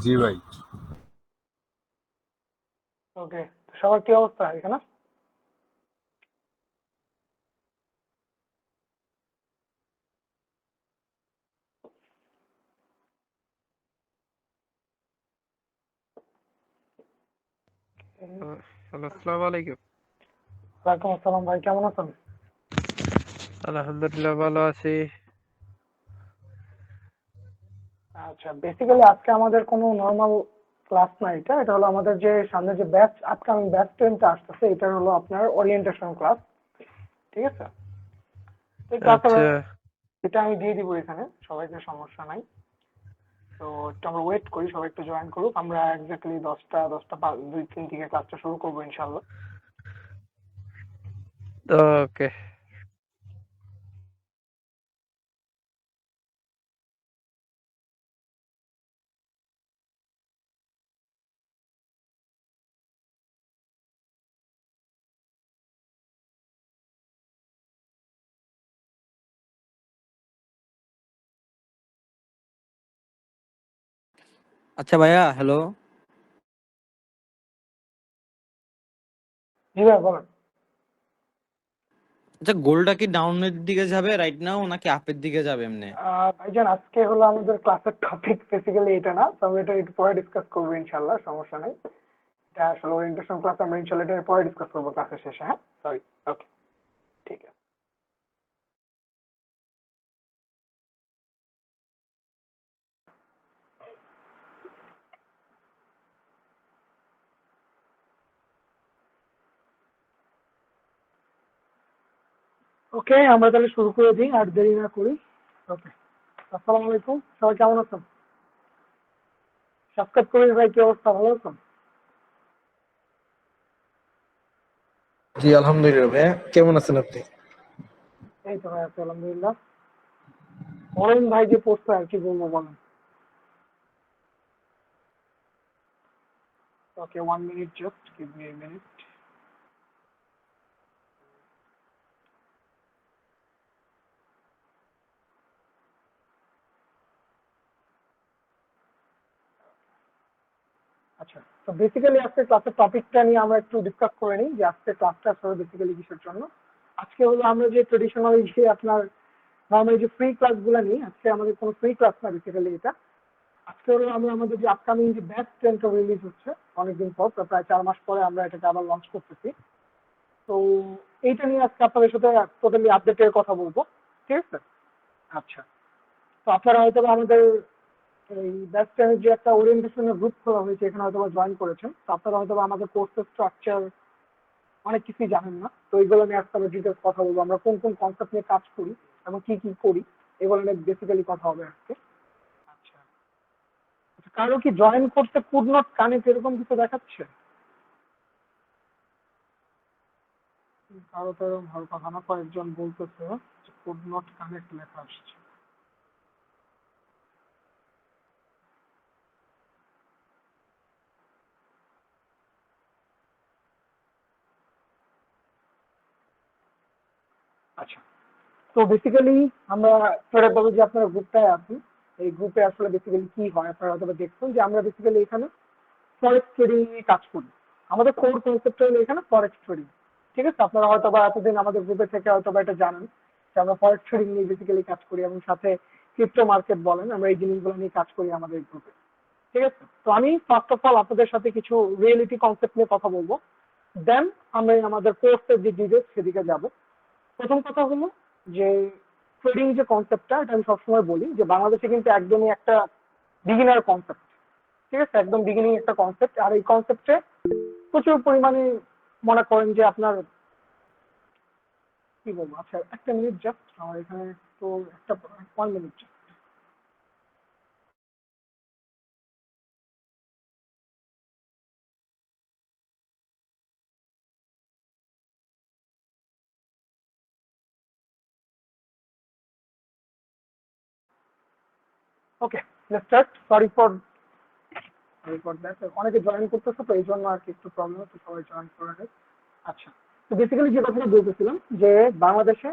জি ভাই। ওকে, সবার কি অবস্থা এখানে? হ্যালো, আসসালামু আলাইকুম। ওয়ালাইকুম আসসালাম ভাই, কেমন আছেন? আলহামদুলিল্লাহ ভালো আছি। আচ্ছা, বেসিক্যালি আজকে আমাদের কোনো নর্মাল ক্লাস না, এটা এটা হলো আমাদের যে সামনে যে ব্যাচ, আপকামিং ব্যাচ টেনটা আসতেছে, এটা হলো আপনার ওরিয়েন্টেশন ক্লাস। ঠিক আছে, তো এই ক্লাসের আচ্ছা, এটা আমি দিয়ে দিব এখানে সবাইকে, সমস্যা নাই। তো একটু আমরা ওয়েট করি, সবাই একটু জয়েন করুক। আমরা এক্স্যাক্টলি 10টা 2-3 থেকে ক্লাসটা শুরু করবো ইনশাল্লাহ। ওকে। আচ্ছা ভাইয়া, হ্যালো। জি ভাই বলেন। আচ্ছা, গোলটা কি ডাউনের দিকে যাবে রাইট নাও নাকি আপের দিকে যাবে এমনি? ভাইজান, আজকে হলো আমাদের ক্লাসের টপিক বেসিক্যালি এটা না, তবে এটা একটু পরে ডিসকাস করবো ইনশাল্লাহ, সমস্যা নেই। এটা আসলে ওরিয়েন্টেশন ক্লাস, আমরা ইনশাল্লাহ এটা পরে ডিসকাস করবো ক্লাসের শেষে। হ্যাঁ, সরি। ওকে, ঠিক আছে। ওকে, আমরা তাহলে শুরু করে দিই, আর দেরি না করি। ওকে, আসসালামু আলাইকুম, সবাই কেমন আছেন? সাবস্ক্রাইব করি ভাই, কি অবস্থা, ভালো আছেন? জি আলহামদুলিল্লাহ ভাইয়া, কেমন আছেন আপনি? এই তো ভাই আছি আলহামদুলিল্লাহ। বলেন ভাই, যে পোস্টটা আর কি বলবো বলেন। ওকে, 1 minute, just give me a minute. আচ্ছা, তো বেসিক্যালি আজকে ক্লাসের টপিকটা নিয়ে আমরা একটু ডিসকাস করে নিই, যে আজকে ক্লাসটা আসলে বেসিক্যালি কিসের জন্য। আজকে হলো আমরা যে ট্রেডিশনাল যে আপনার নর্মালি যে ফ্রি ক্লাসগুলো নিই, আজকে আমাদের কোনো ফ্রি ক্লাস না বেসিক্যালি এটা। আজকে হলো আমরা আমাদের যে আপকামিং যে ব্যাচ টেনটা রিলিজ হচ্ছে অনেকদিন পর, প্রায় 4 মাস পরে আমরা এটাকে আবার লঞ্চ করতেছি। তো এইটা নিয়ে আজকে আপনাদের সাথে টোটালি আপডেটের কথা বলবো। ঠিক আছে। আচ্ছা, তো আপনারা হয়তো বা আমাদের এই ব্যাচ টেনের যে একটা ওরিয়েন্টেশনের গ্রুপ খোলা হয়েছে, এখানে হয়তো জয়েন করেছেন, তো আপনারা হয়তো আমাদের কোর্সের স্ট্রাকচার অনেক কিছুই জানেন না। তো এইগুলো নিয়ে আজকে আমরা ডিটেলস কথা বলবো, আমরা কোন কোন কনসেপ্ট নিয়ে কাজ করি এবং কি কি করি, এগুলো নিয়ে বেসিক্যালি কথা হবে আজকে। আচ্ছা, কারো কি জয়েন করতে কুড নট কানেক্ট এরকম কিছু দেখাচ্ছে? কারো তো এরকম ভালো কথা না, কয়েকজন বলতেছে কুড নট কানেক্ট লেখা আসছে। আচ্ছা, তো বেসিক্যালি আমরা ধরে বলবো যে আপনারা গ্রুপটায় আছেন। এই গ্রুপে আসলে বেসিক্যালি কি হয় আপনারা হয়তো দেখছেন, যে আমরা বেসিক্যালি এখানে ফরেক্স ট্রেডিং নিয়ে কাজ করি। আমাদের কোর কনসেপ্ট হলো এখানে ফরেক্স ট্রেডিং। ঠিক আছে, আপনারা হয়তো বা এতদিন আমাদের গ্রুপে থেকে হয়তো বা এটা জানেন যে আমরা ফরেক্স ট্রেডিং নিয়ে বেসিক্যালি কাজ করি, এবং সাথে ক্রিপ্টো মার্কেট বলেন, আমরা এই জিনিসগুলো নিয়ে কাজ করি আমাদের গ্রুপে। ঠিক আছে, তো আমি ফার্স্ট অফ অল আপনাদের সাথে কিছু রিয়েলিটি কনসেপ্ট নিয়ে কথা বলবো, দেন আমরা আমাদের কোর্সের যে ডিটেলস সেদিকে যাব। প্রথম কথা হলো যে ট্রেডিং যে কনসেপ্টটা, এটা আমি সবসময় বলি যে বাংলাদেশে কিন্তু একদমই একটা বিগিনার কনসেপ্ট। ঠিক আছে, একদম বিগিনিং একটা কনসেপ্ট, আর এই কনসেপ্টে প্রচুর পরিমাণে মনে করেন যে আপনার কি বলবো। আচ্ছা, একটা মিনিট জাস্ট, আমার এখানে তো একটা 1 minute. Okay, let's start. Sorry for that, অনেকে জয়েন করতেছে তো এই জন্য আর কি একটু প্রবলেম হচ্ছে, সবাই জয়েন করে নেয়। আচ্ছা, তো বেসিক্যালি যে কথাটা বলতেছিলাম যে বাংলাদেশে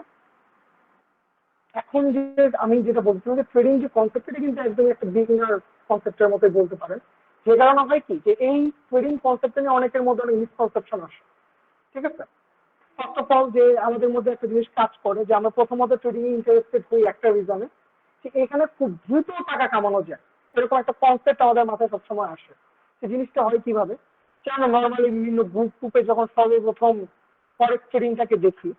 এখন যে আমি যেটা বলছিলাম যে ট্রেডিং যে কনসেপ্ট, এটা কিন্তু একদম একটা বিগিনার কনসেপ্টের মতো বলতে পারেন। যে কারণে হয় কি যে এই ট্রেডিং কনসেপ্ট নিয়ে অনেকের মধ্যে অনেক মিসকনসেপশন আসে, ঠিক আছে? ফার্স্ট অফ অল যে আমাদের মধ্যে একটা জিনিস কাজ করে যে আমরা প্রথমত ট্রেডিং এ ইন্টারেস্টেড হই একটা রিজনে, যে এখানে খুব দ্রুত টাকা কামানো যায়, এরকম একটা কনসেপ্ট আমাদের মাথায় সবসময় আসে। সেই জিনিসটা হয় কিভাবে, যে আমরা নর্মালি বিভিন্ন গ্রুপে যখন সর্বপ্রথম ফরেক্স ট্রেডিংটাকে দেখি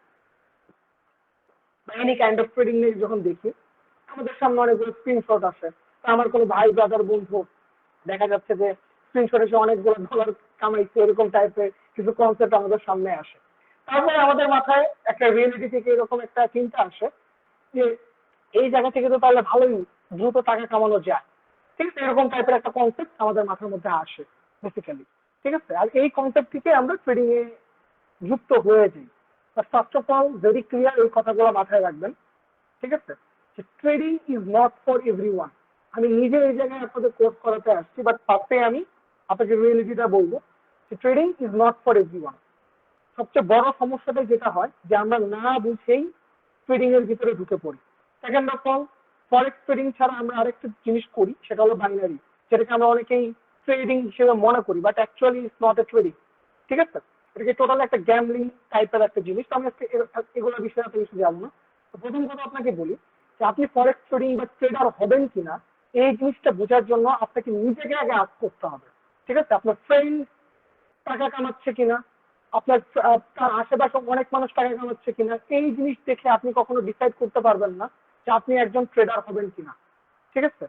বা এনি কাইন্ড অফ ট্রেডিং নিয়ে যখন দেখি, আমাদের সামনে অনেকগুলো স্ক্রিনশট আসে। তা আমার কোনো ভাই ব্রাদার বন্ধু দেখা যাচ্ছে যে স্ক্রিনশটে সে অনেকগুলো ডলার কামাইছে, এরকম টাইপের কিছু কনসেপ্ট আমাদের সামনে আসে। তারপরে আমাদের মাথায় একটা রিয়েলিটি থেকে এরকম একটা চিন্তা আসে যে এই জায়গা থেকে তো তাহলে ভালোই দ্রুত টাকা কামানো যায়, ঠিক আছে? এরকম টাইপের একটা কনসেপ্ট আমাদের মাথার মধ্যে আসে বেসিক্যালি, ঠিক আছে? আর এই কনসেপ্ট থেকে আমরা ট্রেডিং এ যুক্ত হয়ে যাই। First of all very clear এই কথাগুলো মাথায় রাখবেন, ঠিক আছে? যে trading is not for everyone. আমি নিজে এই জায়গায় আপনাদের কোর্স করাতে আসছি, বাট ফার্স্টে আমি আপনাকে রিয়েলিটিটা বলবো যে trading is not for everyone. সবচেয়ে বড় সমস্যাটা যেটা হয় যে আমরা না বুঝেই ট্রেডিং এর ভিতরে ঢুকে পড়ি। Second of all, forex trading ছাড়া আমরা আরেকটা জিনিস করি, সেটা হলো বাইনারি, যেটাকে আমরা অনেকেই ট্রেডিং হিসেবে মনে করি, but actually it's not a trading, ঠিক আছে? এটাকে টোটাল একটা গ্যামলিং টাইপের একটা জিনিস। তো আমি আজকে এগুলো বিষয়ে এত কিছু যাবো না। তো প্রথম কথা আপনাকে বলি যে আপনি ফরেক্স ট্রেডিং বা ট্রেডার হবেন কিনা এই জিনিসটা বোঝার জন্য আপনাকে নিজেকে আগে আজ করতে হবে, ঠিক আছে? আপনার ফ্রেন্ড টাকা কামাচ্ছে কিনা, আপনার তার আশেপাশে অনেক মানুষ টাকা কামাচ্ছে কিনা, এই জিনিস দেখে আপনি কখনো ডিসাইড করতে পারবেন না যে আপনি একজন ট্রেডার হবেন কিনা, ঠিক আছে?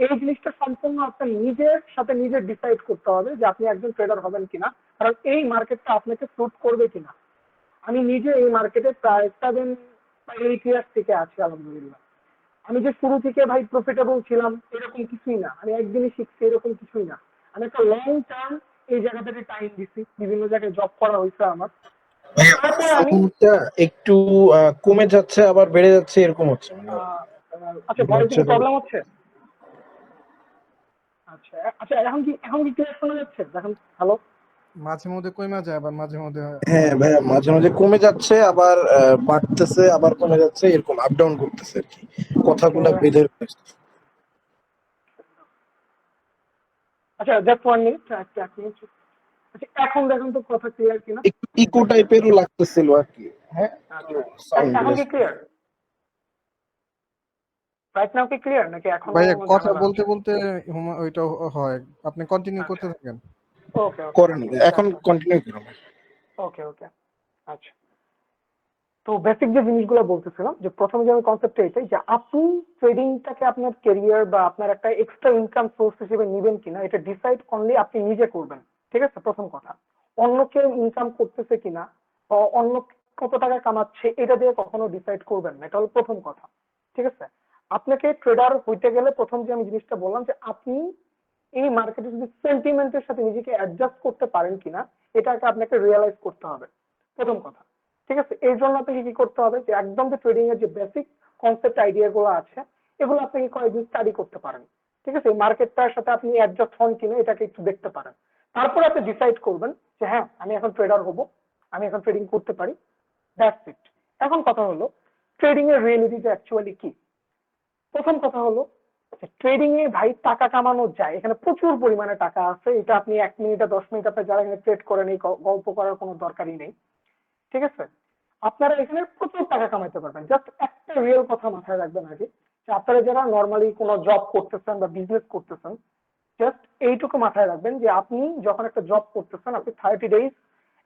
এই জিনিসটা সম্পূর্ণ আপনার নিজের সাথে নিজের ডিসাইড করতে হবে যে আপনি একজন ট্রেডার হবেন কিনা, কারণ এই মার্কেটটা আপনাকে স্যুট করবে কিনা। আমি নিজে এই মার্কেটে প্রায় 7 বা 8 ইয়ার্স থেকে আছি আলহামদুলিল্লাহ। আমি যে শুরু থেকে ভাই প্রফিটেবল ছিলাম এরকম কিছুই না, আমি একদিনই শিখছি এরকম কিছুই না। আমি একটা লং টার্ম এই জায়গাটাতে টাইম দিচ্ছি, বিভিন্ন জায়গায় জব করা হয়েছে আমার। ভাইয়া তারপরে আমি সাউন্ডটা একটু কমে যাচ্ছে আবার বেড়ে যাচ্ছে এরকম হচ্ছে, মানে আচ্ছা, মনে ভয়েস হচ্ছে কি প্রবলেম হচ্ছে? আচ্ছা আচ্ছা, এখন কি ক্লিয়ার শোনা যাচ্ছে? দেখেন, হ্যালো। মাঝে মধ্যে কইমা যায় আবার মাঝে মধ্যে হ্যাঁ ভাইয়া, মাঝে মাঝে কমে যাচ্ছে আবার বাড়তেছে, আবার কমে যাচ্ছে, এরকম আপ ডাউন করতেছে আর কি, ওকে, কথাগুলা বেঁধে রাখছে। আচ্ছা, জাস্ট 1 মিনিট, এক মিনিট। আচ্ছা, এখন দেখেন তো কথা ক্লিয়ার কিনা। একটু ইকো টাইপেরও লাগতেছিল আর কি। হ্যাঁ, আচ্ছা, সাউন্ড এখন কি ক্লিয়ার? রাইট নাও কি ক্লিয়ার নাকি এখনো ভাইয়া কথা ঝামেলা বলতে আছে? বলতে ওইটা হয়, আপনি কন্টিনিউ আচ্ছা, করতে থাকেন। ওকে ওকে, করেন, এখন কন্টিনিউ করুন। ওকে ওকে। আচ্ছা, তো বেসিক যে জিনিসগুলো বলতেছিলাম যে প্রথমে যে আমি কনসেপ্টটা এটাই যে আপনি ট্রেডিংটাকে আপনার ক্যারিয়ার বা আপনার একটা এক্সট্রা ইনকাম সোর্স হিসেবে নেবেন কিনা এটা ডিসাইড অনলি আপনি নিজে করবেন, ঠিক আছে? প্রথম কথা, অন্য কেউ ইনকাম করতেছে কিনা বা অন্য কত টাকা কামাচ্ছে এটা দিয়ে কখনো ডিসাইড করবেন না, এটা হলো প্রথম কথা, ঠিক আছে? আপনাকে ট্রেডার হইতে গেলে প্রথম যে আমি জিনিসটা বললাম যে আপনি এই মার্কেটে যদি সেন্টিমেন্টের সাথে নিজেকে অ্যাডজাস্ট করতে পারেন কিনা এটাকে আপনাকে রিয়েলাইজ করতে হবে, প্রথম কথা, ঠিক আছে? এই জন্য আপনাকে কি করতে হবে যে একদম যে ট্রেডিং এর যে বেসিক কনসেপ্ট আইডিয়া গুলো আছে এগুলো আপনাকে কয়েকদিন স্টাডি করতে পারেন, ঠিক আছে? মার্কেটটার সাথে আপনি অ্যাডজাস্ট হন কিনা এটাকে একটু দেখতে পারেন। তারপর আপনি ডিসাইড করবেন যে হ্যাঁ আমি এখন ট্রেডার হব, আমি এখন ট্রেডিং করতে পারি, দ্যাটস ইট। এখন কথা হলো ট্রেডিং এর রিয়েলিটিটা অ্যাকচুয়ালি কি। প্রথম কথা হলো ট্রেডিং এ ভাই টাকা কামানো যায়, এখানে প্রচুর পরিমাণে টাকা আছে, এটা আপনি 1 মিনিটে 10 মিনিট আপনি যারা এখানে ট্রেড করেন এই গল্প করার কোনো দরকারই নেই, ঠিক আছে? আপনারা এখানে প্রচুর টাকা কামাইতে পারবেন। জাস্ট একটা রিয়েল কথা মাথায় রাখবেন আগে, যে আপনারা যারা নর্মালি কোনো জব করতেছেন বা বিজনেস করতেছেন, জাস্ট এইটুকু মাথায় রাখবেন যে আপনি যখন একটা জব করতেছেন আপনি 30 ডেজ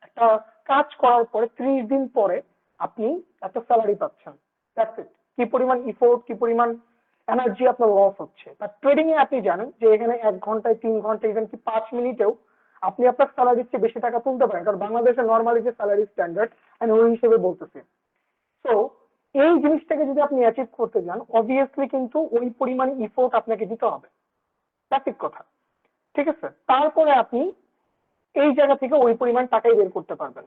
একটা কাজ করার পরে 30 দিন পরে আপনি একটা স্যালারি পাচ্ছেন, দ্যাটস ইট। কি পরিমাণ ইফোর্ট, কি পরিমাণ এনার্জি আপনার লস হচ্ছে। আর ট্রেডিং এ আপনি জানেন যে এখানে 1 ঘন্টায় 3 ঘন্টা ইভেন কি 5 মিনিটেও আপনি আপনার স্যালারির চেয়ে বেশি টাকা তুলতে পারেন, কারণ বাংলাদেশে নর্মালি যে স্যালারি স্ট্যান্ডার্ড আমি ওই হিসেবে বলতেছি। তো এই জিনিসটাকে যদি আপনি অ্যাচিভ করতে যান অবভিয়াসলি কিন্তু ওই পরিমাণ ইফোর্ট আপনাকে দিতে হবে, ঠিক কথা, ঠিক আছে? তারপরে আপনি এই জায়গা থেকে ওই পরিমাণ টাকাই বের করতে পারবেন।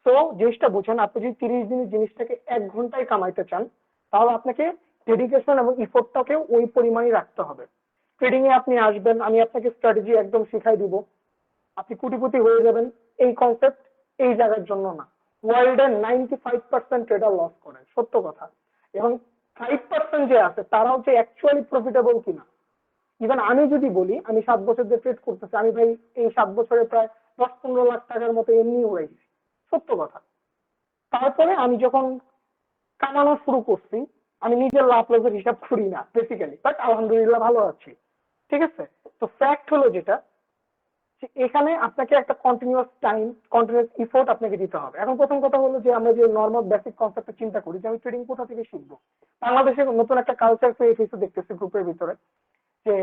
তো জিনিসটা বুঝেন, আপনি যদি 30 দিনের জিনিসটাকে 1 ঘন্টায় কামাইতে চান তাহলে আপনাকে ডেডিকেশন এবং ইফোর্টটাকে ওই পরিমাণই রাখতে হবে। ট্রেডিং এ আপনি আসবেন, আমি আপনাকে স্ট্র্যাটেজি একদম শিখাই দিব, আপনি কোটিপতি হয়ে যাবেন, এই কনসেপ্ট এই জায়গার জন্য না। ওয়ার্ল্ডের 95% ট্রেডার লস করে, সত্য কথা। এবং 5% যে আছে তারাও যে অ্যাকচুয়ালি প্রফিটেবল কিনা ইভেন আমি যদি বলি আমি 7 বছর ধরে ট্রেড করতেছি, আমি ভাই এই 7 বছরে প্রায় 10-15 লাখ টাকার মতো এমনি উড়াইছি, সত্য কথা। তারপরে আমি যখন কামানো শুরু করছি, আমি নিজের লাভ লসের হিসাব করি না বেসিক্যালি, বাট আলহামদুলিল্লাহ ভালো আছি। ঠিক আছে, তো ফ্যাক্ট হলো যেটা, যে এখানে আপনাকে একটা কন্টিনিউয়াস টাইম, কন্টিনিউয়াস ইফোর্ট আপনাকে দিতে হবে। এখন প্রথম কথা হলো যে আমরা যে নর্মাল বেসিক কনসেপ্টে চিন্তা করি যে আমি ট্রেডিং কোথা থেকে শিখবো, বাংলাদেশে নতুন একটা কালচার ক্রিয়েট হয়েছে দেখতেছি গ্রুপের ভিতরে, যে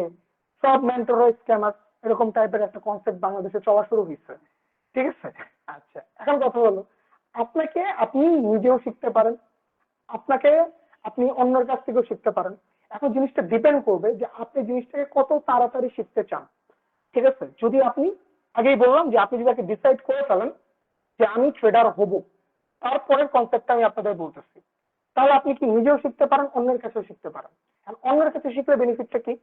সব মেন্টর স্ক্যামার, এরকম টাইপের একটা কনসেপ্ট বাংলাদেশে চলা শুরু হয়েছে। ঠিক আছে, আচ্ছা এখন কথা হলো আপনাকে, আপনি নিজেও শিখতে পারেন, আপনাকে আপনি অন্যের কাছ থেকেও শিখতে পারেন। এখন জিনিসটা ডিপেন্ড করবে যে আপনি জিনিসটাকে কত তাড়াতাড়ি শিখতে চান। ঠিক আছে, যদি আপনি, আগেই বললাম যে আপনি যদি আগে ডিসাইড করে ফেলেন যে আমি ট্রেডার হব, তারপরের কনসেপ্টটা আমি আপনাদের বলতেছি, তাহলে আপনি কি নিজেও শিখতে পারেন, অন্যের কাছেও শিখতে পারেন। আর অন্যের কাছে শিখলে বেনিফিটটা কি?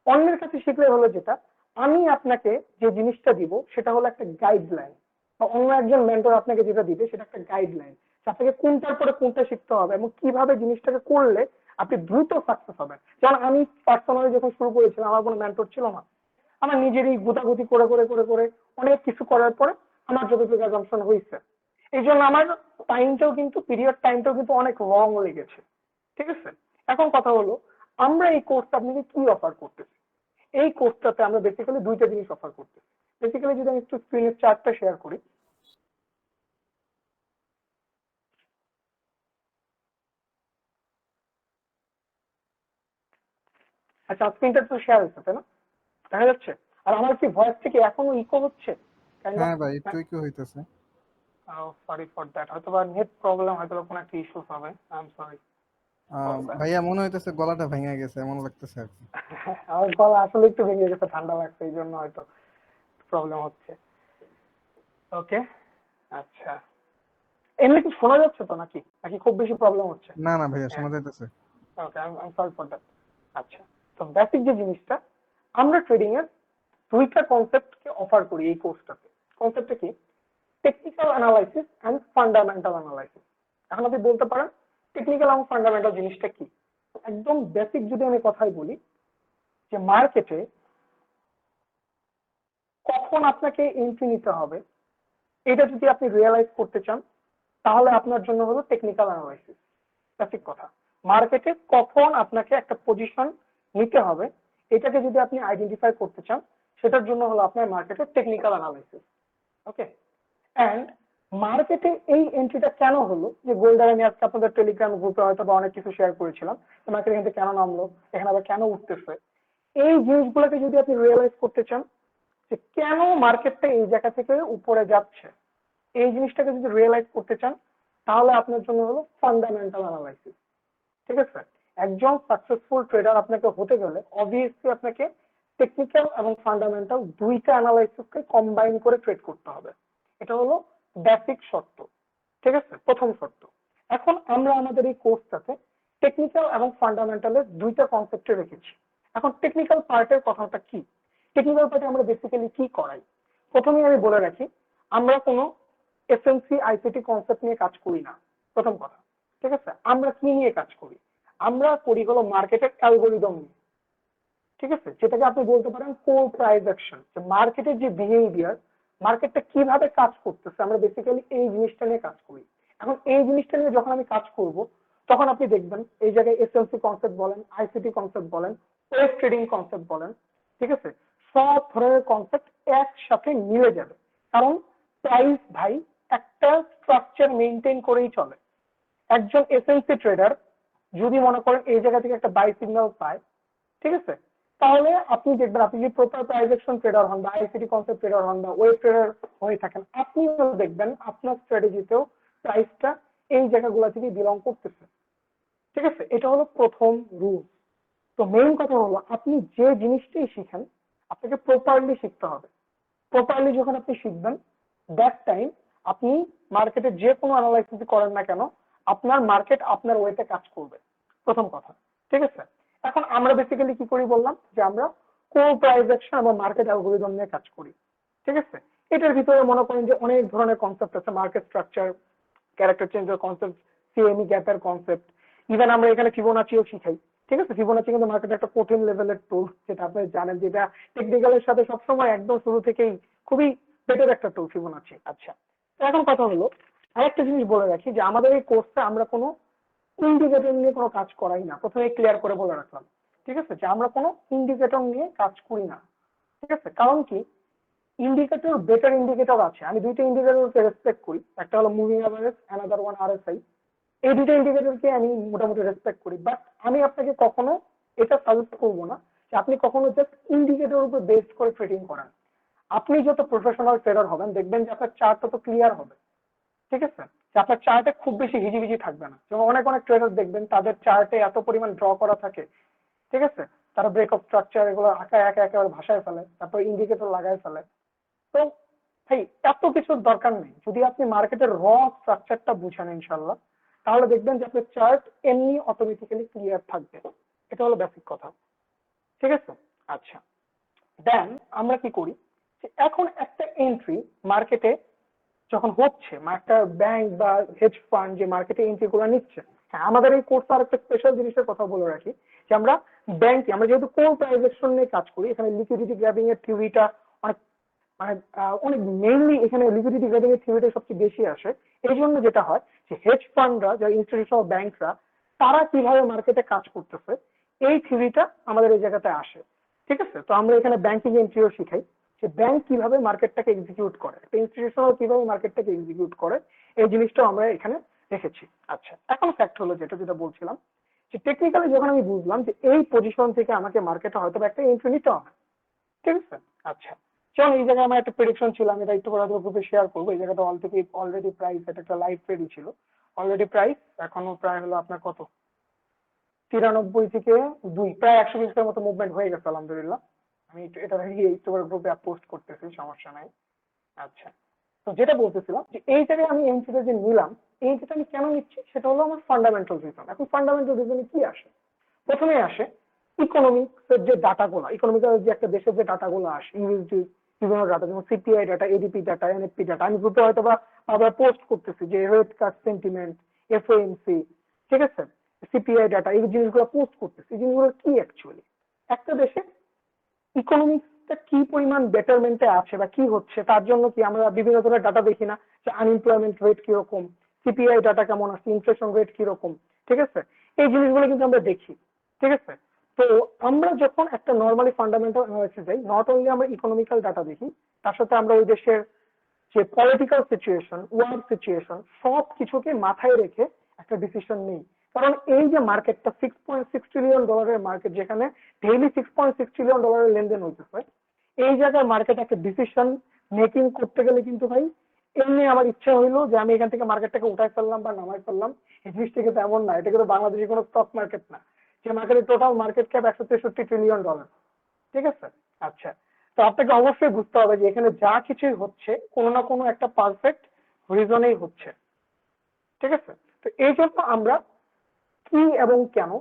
অন্যের কাছে শিখলে হলো যেটা, আমি আপনাকে যে জিনিসটা দিব সেটা হলো একটা গাইডলাইন, বা অন্য একজন মেন্টর আপনাকে যেটা দিবে সেটা একটা গাইডলাইন, আপনাকে কোনটার পরে কোনটা শিখতে হবে এবং কিভাবে জিনিসটাকে করলে আপনি দ্রুত সাকসেস হবেন। যেমন আমি পার্সোনালি যখন শুরু করেছিলাম, আমার কোনো মেন্টর ছিল না, আমার নিজেরই গুতাগুতি করে করে করে করে অনেক কিছু করার পরে আমার যতটুকু অ্যাজাম্পশন হয়েছে, এই জন্য আমার টাইমটাও কিন্তু, পিরিয়ড টাইমটাও কিন্তু অনেক লং লেগেছে। ঠিক আছে, এখন কথা হলো আমরা এই কোর্সটা আপনাকে কি অফার করতেছি। এই কোর্সটাতে আমরা বেসিক্যালি দুইটা জিনিস অফার করতেছি। বেসিক্যালি যদি আমি একটু স্ক্রিনের চার্টটা শেয়ার করি, আচ্ছা স্ক্রিনটা তো শেয়ার হচ্ছে তাই না, দেখা যাচ্ছে? আর আমার কি ভয়েস থেকে এখনো ইকো হচ্ছে? হ্যাঁ ভাই একটু কি হইতেছে। সরি ফর দ্যাট, হয়তো বা নেট প্রবলেম, হয়তো বা কোনো একটা ইস্যু হবে, আই এম সরি। ভাইয়া মনে হইতেছে গলাটা ভেঙে গেছে এমন লাগতেছে আর কি। আমার গলা আসলে একটু ভেঙে গেছে, ঠান্ডা লাগছে, এই জন্য হয়তো প্রবলেম হচ্ছে। ওকে, আচ্ছা এমনি কি শোনা যাচ্ছে তো নাকি, নাকি খুব বেশি প্রবলেম হচ্ছে? না না ভাইয়া শোনা যাইতেছে। Okay, I am sorry for that. আচ্ছা, তো বেসিক যে জিনিসটা, আমরা ট্রেডিং এর দুইটা কনসেপ্টকে অফার করি এই কোর্সটাতে। কনসেপ্টটা কি? Technical analysis and fundamental analysis. এখন আপনি বলতে পারেন টেকনিক্যাল এবং ফান্ডামেন্টাল জিনিসটা কি? একদম বেসিক যদি আমি কথাই বলি, যে মার্কেটে কখন আপনাকে এন্ট্রি নিতে হবে, এটা যদি আপনি রিয়েলাইজ করতে চান, তাহলে আপনার জন্য হলো টেকনিক্যাল অ্যানালাইসিস। বেসিক কথা, মার্কেটে কখন আপনাকে একটা পজিশন নিতে হবে, এটাকে যদি আপনি আইডেন্টিফাই করতে চান, সেটার জন্য হলো আপনার মার্কেটের টেকনিক্যাল অ্যানালাইসিস। ওকে, এন্ড মার্কেটে এই এন্ট্রিটা কেন হলো, যে গোল্ডার আমি আজকে আপনাদের টেলিগ্রাম গ্রুপে হয়তো বা অনেক কিছু শেয়ার করেছিলাম, মার্কেট এখান থেকে কেন নামলো, এখানে আবার কেন উঠতেছে, এই জিনিসগুলোকে যদি আপনি রিয়েলাইজ করতে চান যে কেন মার্কেটটা এই জায়গা থেকে উপরে যাচ্ছে, এই জিনিসটাকে যদি রিয়েলাইজ করতে চান, তাহলে আপনার জন্য হলো ফান্ডামেন্টাল অ্যানালাইসিস। ঠিক আছে, একজন সাকসেসফুল ট্রেডার আপনাকে হতে গেলে অবভিয়াসলি আপনাকে টেকনিক্যাল এবং ফান্ডামেন্টাল দুইটা অ্যানালাইসিসকে কম্বাইন করে ট্রেড করতে হবে। এটা হলো বেসিক শর্ত। ঠিক আছে, প্রথম শর্ত। এখন আমরা আমাদের এই কোর্সটাতে টেকনিক্যাল এবং ফান্ডামেন্টালের দুইটা কনসেপ্টে রেখেছি। এখন টেকনিক্যাল পার্টের কথাটা কি, টেকনিক্যাল পার্টে আমরা বেসিক্যালি কি করাই, প্রথমেই আমি বলে রাখি, আমরা কোনো এসএমসি আইসিটি কনসেপ্ট নিয়ে কাজ করি না, প্রথম কথা। ঠিক আছে, আমরা কি নিয়ে কাজ করি? আমরা করি হলো মার্কেটের অ্যালগোরিদম নিয়ে। ঠিক আছে, যেটাকে আপনি বলতে পারেন কোর প্রাইস অ্যাকশন, যে মার্কেটের যে বিহেভিয়ার, মার্কেটটা কিভাবে কাজ করতেছে, আমরা বেসিক্যালি এই জিনিসটা নিয়ে কাজ করি। এখন এই জিনিসটা নিয়ে যখন আমি কাজ করব, তখন আপনি দেখবেন এই জায়গায় এসএলসি কনসেপ্ট বলেন, আইসিটি কনসেপ্ট বলেন, ওয়েব ট্রেডিং কনসেপ্ট বলেন, ঠিক আছে, সব ধরনের কনসেপ্ট একসাথে মিলে যাবে। কারণ প্রাইস ভাই একটা স্ট্রাকচার মেনটেন করেই চলে। একজন এসএনসি ট্রেডার যদি মনে করেন এই জায়গা থেকে একটা বাই সিগন্যাল পায়, ঠিক আছে, তাহলে আপনি দেখবেন, আপনি যদি প্রপার প্রাইস অ্যাকশন ট্রেডার হন বা আইসিটি কনসেপ্ট ট্রেডার হন বা ওয়েব ট্রেডার হয়ে থাকেন, আপনিও দেখবেন আপনার স্ট্র্যাটেজিতেও প্রাইসটা এই জায়গাগুলো থেকে বিলং করতেছে। ঠিক আছে, এটা হলো প্রথম রুল। তো মেইন কথা হলো আপনি যে জিনিসটাই শিখেন, আপনাকে প্রপারলি শিখতে হবে। প্রপারলি যখন আপনি শিখবেন, দ্যাট টাইম আপনি মার্কেটে যে কোনো অ্যানালাইসিস করেন না কেন, আপনার মার্কেট আপনার ওয়েতে কাজ করবে, প্রথম কথা। ঠিক আছে, এখন আমরা বেসিক্যালি কি করি বললাম, যে আমরা কোর প্রাইস অ্যাকশন এবং মার্কেট অ্যালগোরিদম নিয়ে কাজ করি। ঠিক আছে, এটার ভিতরে মনে করেন যে অনেক ধরনের কনসেপ্ট আছে, মার্কেট স্ট্রাকচার, ক্যারেক্টার চেঞ্জের কনসেপ্ট, সিএমই গ্যাপের কনসেপ্ট, ইভেন আমরা এখানে ফিবোনাচিও শিখাই। ঠিক আছে, ফিবোনাচি কিন্তু মার্কেটে একটা কঠিন লেভেলের টুল, যেটা আপনি জানেন, যেটা টেকনিক্যালের সাথে সবসময় একদম শুরু থেকেই খুবই বেটার একটা টুল ফিবোনাচি। আচ্ছা, তো এখন কথা হলো আরেকটা জিনিস বলে রাখি, যে আমাদের এই কোর্সে আমরা কোনো ইন্ডিকেটর নিয়ে কোনো কাজ করাই না, প্রথমে ক্লিয়ার করে বলে রাখলাম। ঠিক আছে, যে আমরা কোনো ইন্ডিকেটর নিয়ে কাজ করি না। ঠিক আছে, কারণ কি, ইন্ডিকেটর বেটার ইন্ডিকেটর আছে, আমি দুইটা ইন্ডিকেটরকে রেসপেক্ট করি, একটা হলো moving average, another one RSI. এই দুটো ইন্ডিকেটরকে আমি মোটামুটি রেসপেক্ট করি, বাট আমি আপনাকে কখনো এটা সাজেস্ট করবো না যে আপনি কখনো জাস্ট ইন্ডিকেটর উপর বেস করে ট্রেডিং করেন। আপনি যত প্রফেশনাল ট্রেডার হবেন, দেখবেন যে আপনার চার্ট তত ক্লিয়ার হবে। ঠিক আছে, যে আপনার চার্টে খুব বেশি হিজিবিজি থাকবে না। যেমন অনেক অনেক ট্রেডার দেখবেন তাদের চার্টে এত পরিমাণ ড্র করা থাকে, ঠিক আছে, তারা ব্রেক অফ স্ট্রাকচার এগুলো একেবারে ভাষায় ফেলে, তারপর ইন্ডিকেটর লাগায় ফেলে। তো ভাই, এত কিছুর দরকার নেই। যদি আপনি মার্কেটের র স্ট্রাকচারটা বুঝেন ইনশাল্লাহ, তাহলে দেখবেন যে আপনার চার্ট এমনি অটোমেটিক্যালি ক্লিয়ার থাকবে। এটা হলো বেসিক কথা। ঠিক আছে, আচ্ছা, দেন আমরা কি করি, যে এখন একটা এন্ট্রি মার্কেটে যখন হচ্ছে, একটা ব্যাংক বা হেজ ফান্ড যে মার্কেটে এন্ট্রি গুলো নিচ্ছে, হ্যাঁ, আমাদের এই কোর্স আর একটা স্পেশাল জিনিসের কথা বলে রাখি, যে আমরা ব্যাংকে, আমরা যেহেতু কোর ট্রানজাকশন নিয়ে কাজ করি, এখানে লিকুইডিটি গ্র্যাবিং এর থিওরিটা অনেক মানে অনেক মেইনলি এখানে লিকুইডিটি গ্র্যাবিং এর থিওরিটা সবচেয়ে বেশি আসে। এই জন্য যেটা হয় যে হেজ ফান্ডরা, যারা ইনস্টিটিউশনাল ব্যাংকরা, তারা কিভাবে মার্কেটে কাজ করতেছে, এই থিওরিটা আমাদের এই জায়গাতে আসে। ঠিক আছে, তো আমরা এখানে ব্যাংকিং এন্ট্রিও শিখাই, যে ব্যাংক কিভাবে মার্কেটটাকে এক্সিকিউট করে, একটা ইনস্টিটিউশনাল কিভাবে মার্কেটটাকে এক্সিকিউট করে, এই জিনিসটাও আমরা এখানে রেখেছি। আচ্ছা, এখন ফ্যাক্ট হলো যেটা যেটা বলছিলাম, যে টেকনিক্যালি যখন আমি বুঝলাম যে এই পজিশন থেকে আমাকে মার্কেটে হয়তো একটা এন্ট্রি নিতে হবে। ঠিক আছে, আচ্ছা, চল এই জায়গায় আমার একটা প্রেডিকশন ছিল, আমি এটা একটু পরে গ্রুপে শেয়ার করবো। এই জায়গাটা অলরেডি প্রাইস, এটা একটা লাইভ ট্রেডই ছিল, অলরেডি প্রাইস এখনো প্রায় হলো আপনার কত, 93 থেকে 2, প্রায় 120 মতো মুভমেন্ট হয়ে গেছে আলহামদুলিল্লাহ। আমি এটা একটু পরে গ্রুপে পোস্ট করতেছি, সমস্যা নাই। আচ্ছা, তো যেটা বলতেছিলাম, যে এই জায়গায় আমি এন্ট্রিটা যে নিলাম, এই যেটা আমি কেন নিচ্ছি, সেটা হলো আমার ফান্ডামেন্টাল রিজন। এখন ফান্ডামেন্টাল রিজনে কি আসে, প্রথমে আসে ইকোনমিক্সের যে ডাটাগুলো, ইকোনমিক্যাল যে একটা দেশের যে ডাটাগুলো আসে, ইউএসডি বিভিন্ন ডাটা, যেমন CPI data, ADP data, NFP data, আমি গ্রুপে হয়তো বা আবার পোস্ট করতেছি যে রেট কাট সেন্টিমেন্ট, এফওএমসি, ঠিক আছে, সিপিআই ডাটা, এই জিনিসগুলো পোস্ট করতেছি। এই জিনিসগুলো কি অ্যাকচুয়ালি একটা দেশে ইকোনমিক্সটা কি পরিমাণ বেটারমেন্টে আছে বা কি হচ্ছে, তার জন্য কি আমরা বিভিন্ন ধরনের ডাটা দেখি না, যে আনএমপ্লয়মেন্ট রেট কিরকম, সিপিআই ডাটা কেমন আছে, ইনফ্লেশন রেট কিরকম, ঠিক আছে, এই জিনিসগুলো কিন্তু আমরা দেখি। ঠিক আছে, তো আমরা যখন একটা নর্মালি ফান্ডামেন্টাল অ্যানালাইসিস যাই, নট অনলি আমরা ইকোনমিক্যাল ডাটা দেখি, তার সাথে আমরা ওই দেশের যে পলিটিক্যাল সিচুয়েশন, ওয়ার সিচুয়েশন, সব কিছুকে মাথায় রেখে একটা ডিসিশন নেই। কারণ এই যে মার্কেটটা $6.6 ট্রিলিয়ন মার্কেট, যেখানে ডেইলি $6.6 ট্রিলিয়ন লেনদেন হইতেছে, এই জায়গায় মার্কেট একটা ডিসিশন মেকিং করতে গেলে কিন্তু ভাই, এমনি আমার ইচ্ছা হইলো যে আমি এখান থেকে মার্কেটটাকে উঠাই ফেললাম বা নামাই ফেললাম, এই জিনিসটা কিন্তু এমন না। এটা কিন্তু বাংলাদেশের কোনো স্টক মার্কেট না, যে মার্কেটের টোটাল মার্কেট ক্যাপ $163 ট্রিলিয়ন। ঠিক আছে, আচ্ছা, তো আপনাকে অবশ্যই বুঝতে হবে যে এখানে যা কিছুই হচ্ছে কোনো না কোনো একটা পারফেক্ট রিজনেই হচ্ছে। ঠিক আছে, তো এই জন্য আমরা কি এবং কেন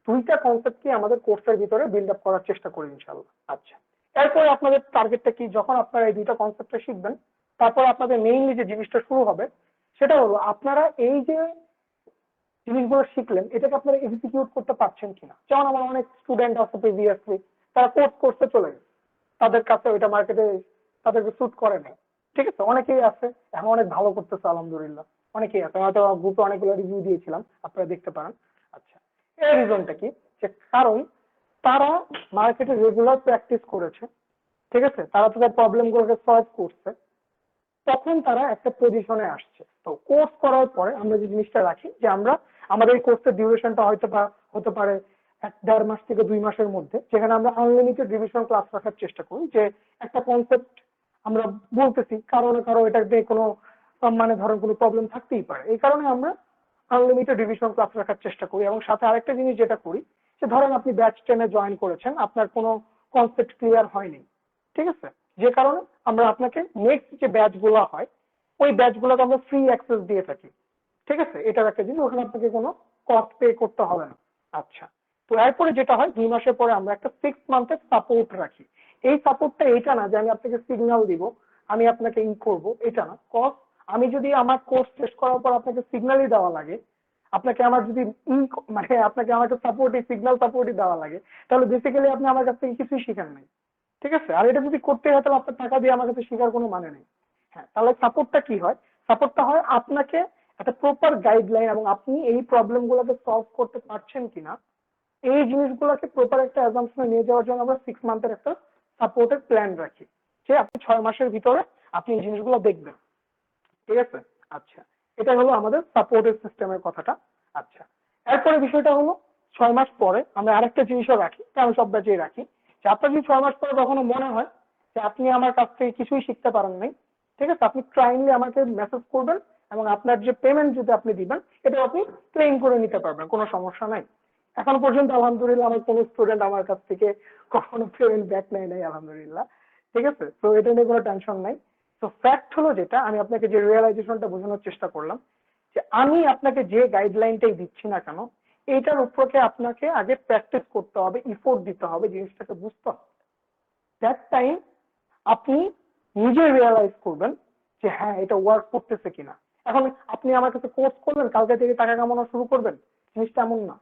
দুইটা কনসেপ্টকে আমাদের কোর্সের ভিতরে বিল্ড আপ করার চেষ্টা করি ইনশাআল্লাহ। আচ্ছা, এরপরে আপনাদের টার্গেটটা কি, যখন আপনারা এই দুইটা কনসেপ্টটা শিখবেন, তারপর আপনাদের মেইনলি যে জিনিসটা শুরু হবে, সেটা হলো আপনারা এই যে জিনিসগুলো শিখলেন, এটাকে আপনারা এক্সিকিউট করতে পারছেন কিনা। যেমন আমার অনেক স্টুডেন্ট আছে প্রিভিয়াসলি, তারা কোর্স করতে চলে গেছে, তাদের কাছে ওইটা মার্কেটে তাদেরকে স্যুট করে না। ঠিক আছে, অনেকেই আছে এখন অনেক ভালো করতেছে আলহামদুলিল্লাহ, অনেকেই আছে, হয়তো গ্রুপে অনেকগুলো রিভিউ দিয়েছিলাম, আপনারা দেখতে পারেন। আচ্ছা, এর রিজনটা কি, যে কারণ তারা মার্কেটে রেগুলার প্র্যাকটিস করেছে। ঠিক আছে, তারা তাদের প্রবলেম গুলোকে সলভ করছে, তখন তারা একটা পজিশনে আসছে। তো কোর্স করার পরে আমরা যে জিনিসটা রাখি, যে আমরা আমাদের এই কোর্সের ডিউরেশনটা হয়তো বা হতে পারে 1-1.5 মাস থেকে 2 মাসের মধ্যে, যেখানে আমরা আনলিমিটেড রিভিশন ক্লাস রাখার চেষ্টা করি। যে একটা কনসেপ্ট আমরা বলতেছি, কারো না কারো এটাতে কোনো মানে ধরেন কোনো প্রবলেম থাকতেই পারে, এই কারণে আমরা আনলিমিটেড রিভিশন ক্লাস রাখার চেষ্টা করি। এবং সাথে আরেকটা জিনিস যেটা করি, যে ধরেন আপনি ব্যাচ 10-এ জয়েন করেছেন, আপনার কোনো কনসেপ্ট ক্লিয়ার হয়নি, ঠিক আছে, যে কারণে আমরা আপনাকে নেক্সট যে ব্যাচ গুলো হয়, ওই ব্যাচ গুলোকে আমরা ফ্রি অ্যাক্সেস দিয়ে থাকি। ঠিক আছে, এটার একটা জিনিস, ওখানে আপনাকে কোনো কস্ট পে করতে হবে না। আচ্ছা, তো এরপরে যেটা হয়, 2 মাসের পরে আমরা একটা 6 মান্থের সাপোর্ট রাখি। এই সাপোর্টটা এটা না যে আমি আপনাকে সিগন্যাল দিব, আমি আপনাকে করবো, এটা না। কজ আমি যদি আমার কোর্স শেষ করার পর আপনাকে সিগন্যালই দেওয়া লাগে, আপনাকে আমার যদি মানে আপনাকে আমাকে সাপোর্টই সিগন্যাল সাপোর্টই দেওয়া লাগে, তাহলে বেসিক্যালি আপনি আমার কাছ থেকে কিছুই শিখেন নাই। ঠিক আছে, আর এটা যদি করতে হয় তাহলে আপনার টাকা দিয়ে আমার কাছে শেখার কোনো মানে নেই। হ্যাঁ, তাহলে সাপোর্টটা কি হয়? সাপোর্টটা হয় আপনাকে একটা প্রপার গাইডলাইন এবং আপনি এই প্রবলেম গুলোকে সলভ করতে পারছেন কিনা এই জিনিসগুলোকে প্রপার একটা অ্যাজাম্পশনে নিয়ে যাওয়ার জন্য আমরা 6 মান্থের একটা সাপোর্টের প্ল্যান রাখি, যে আপনি 6 মাসের ভিতরে আপনি এই জিনিসগুলো দেখবেন। ঠিক আছে, আচ্ছা, এটা হলো আমাদের সাপোর্টের সিস্টেমের কথাটা। আচ্ছা, এরপরে বিষয়টা হলো 6 মাস পরে আমরা আরেকটা জিনিসও রাখি, আমি সব ব্যাচেই রাখি, যে আপনার যদি 6 মাস পরে কখনো মনে হয় যে আপনি আমার কাছ থেকে কিছুই শিখতে পারেন নাই, ঠিক আছে, আপনি কাইন্ডলি আমাকে মেসেজ করবেন এবং আপনার যে পেমেন্ট যদি আপনি দিবেন এটা আপনি ক্লেম করে নিতে পারবেন, কোনো সমস্যা নাই। এখন পর্যন্ত আলহামদুলিল্লাহ আমার কোনো স্টুডেন্ট আমার কাছ থেকে কখনো পেমেন্ট ব্যাক নেয় নাই আলহামদুলিল্লাহ। ঠিক আছে, তো এটা নিয়ে কোনো টেনশন নাই। তো ফ্যাক্ট হলো যেটা আমি আপনাকে যে রিয়েলাইজেশনটা বোঝানোর চেষ্টা করলাম, যে আমি আপনাকে যে গাইডলাইনটাই দিচ্ছি না কেন এইটার উপরকে আপনাকে আগে প্র্যাকটিস করতে হবে, ইফোর্ট দিতে হবে, জিনিসটাকে বুঝতে হবে। দ্যাট টাইম আপনি নিজে রিয়েলাইজ করবেন যে হ্যাঁ এটা ওয়ার্ক করতেছে কিনা। এখন আপনি আমার কাছে কোর্স করবেন কালকে থেকে টাকা কামানো শুরু করবেন, জিনিসটা এমন না।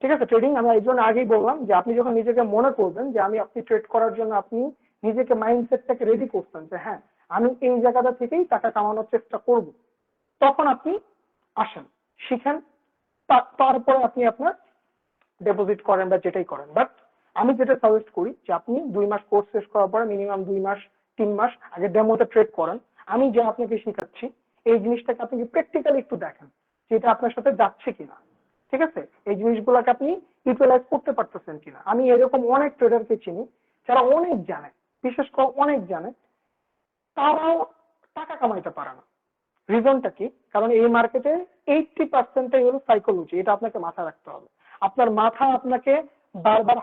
ঠিক আছে, ট্রেডিং আমি এই জন্য আগেই বললাম যে আপনি যখন নিজেকে মনে করবেন যে আপনি ট্রেড করার জন্য আপনি নিজেকে মাইন্ডসেটটাকে রেডি করছেন যে হ্যাঁ আমি এই জায়গাটা থেকেই টাকা কামানোর চেষ্টা করব, তখন আপনি আসেন, শিখেন, তারপরে আপনি আপনার ডিপোজিট করেন বা যেটাই করেন। বাট আমি যেটা সাজেস্ট করি যে আপনি 2 মাস কোর্স শেষ করার পরে মিনিমাম 2 মাস 3 মাস আগে ডেমোতে ট্রেড করেন। আমি যা আপনাকে শেখাচ্ছি এই জিনিসটাকে আপনি প্র্যাকটিক্যালি একটু দেখেন যে এটা আপনার সাথে যাচ্ছে কিনা। ঠিক আছে, এই জিনিসগুলোকে আপনি ইউটিলাইজ করতে পারতেছেন কিনা। আমি এরকম অনেক ট্রেডারকে চিনি যারা অনেক জানে, বিশেষ করে অনেক জানে, তারাও টাকা কামাইতে পারে না। রিজনটা কি? কারণ এই মার্কেটে 80%টাই হলো সাইকোলজি, এটা আপনাকে মাথায় রাখতে হবে। আপনার মাথা আপনাকে বারবার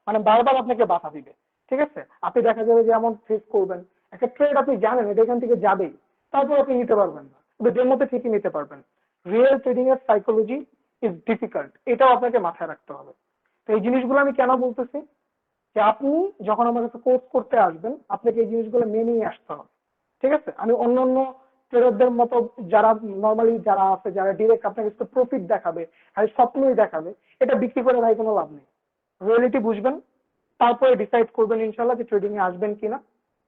মানে বারবার আপনাকে বাধা দিবে। ঠিক আছে, আপনি দেখা যাবে যে এমন ফেস করবেন একটা ট্রেড আপনি জানেন এটা এখান থেকে যাবেই, তারপর আপনি নিতে পারবেন না, কিন্তু এর মধ্যে ঠিকই নিতে পারবেন। রিয়েল ট্রেডিং এর সাইকোলজি ইজ ডিফিকাল্ট, এটাও আপনাকে মাথায় রাখতে হবে। তো এই জিনিসগুলো আমি কেন বলতেছি, যে আপনি যখন আমার কাছে কোর্স করতে আসবেন আপনাকে এই জিনিসগুলো মেনেই আসতে হবে। ঠিক আছে, আমি অন্যান্য ট্রেডারদের মতো যারা নর্মালি যারা আছে যারা ডিরেক্ট আপনাকে শুধু প্রফিট দেখাবে আর স্বপ্নই দেখাবে, এটা বিক্রি করে ভাই কোনো লাভ নেই। রিয়েলিটি বুঝবেন, তারপরে ডিসাইড করবেন ইনশাল্লাহ যে ট্রেডিং এ আসবেন কিনা।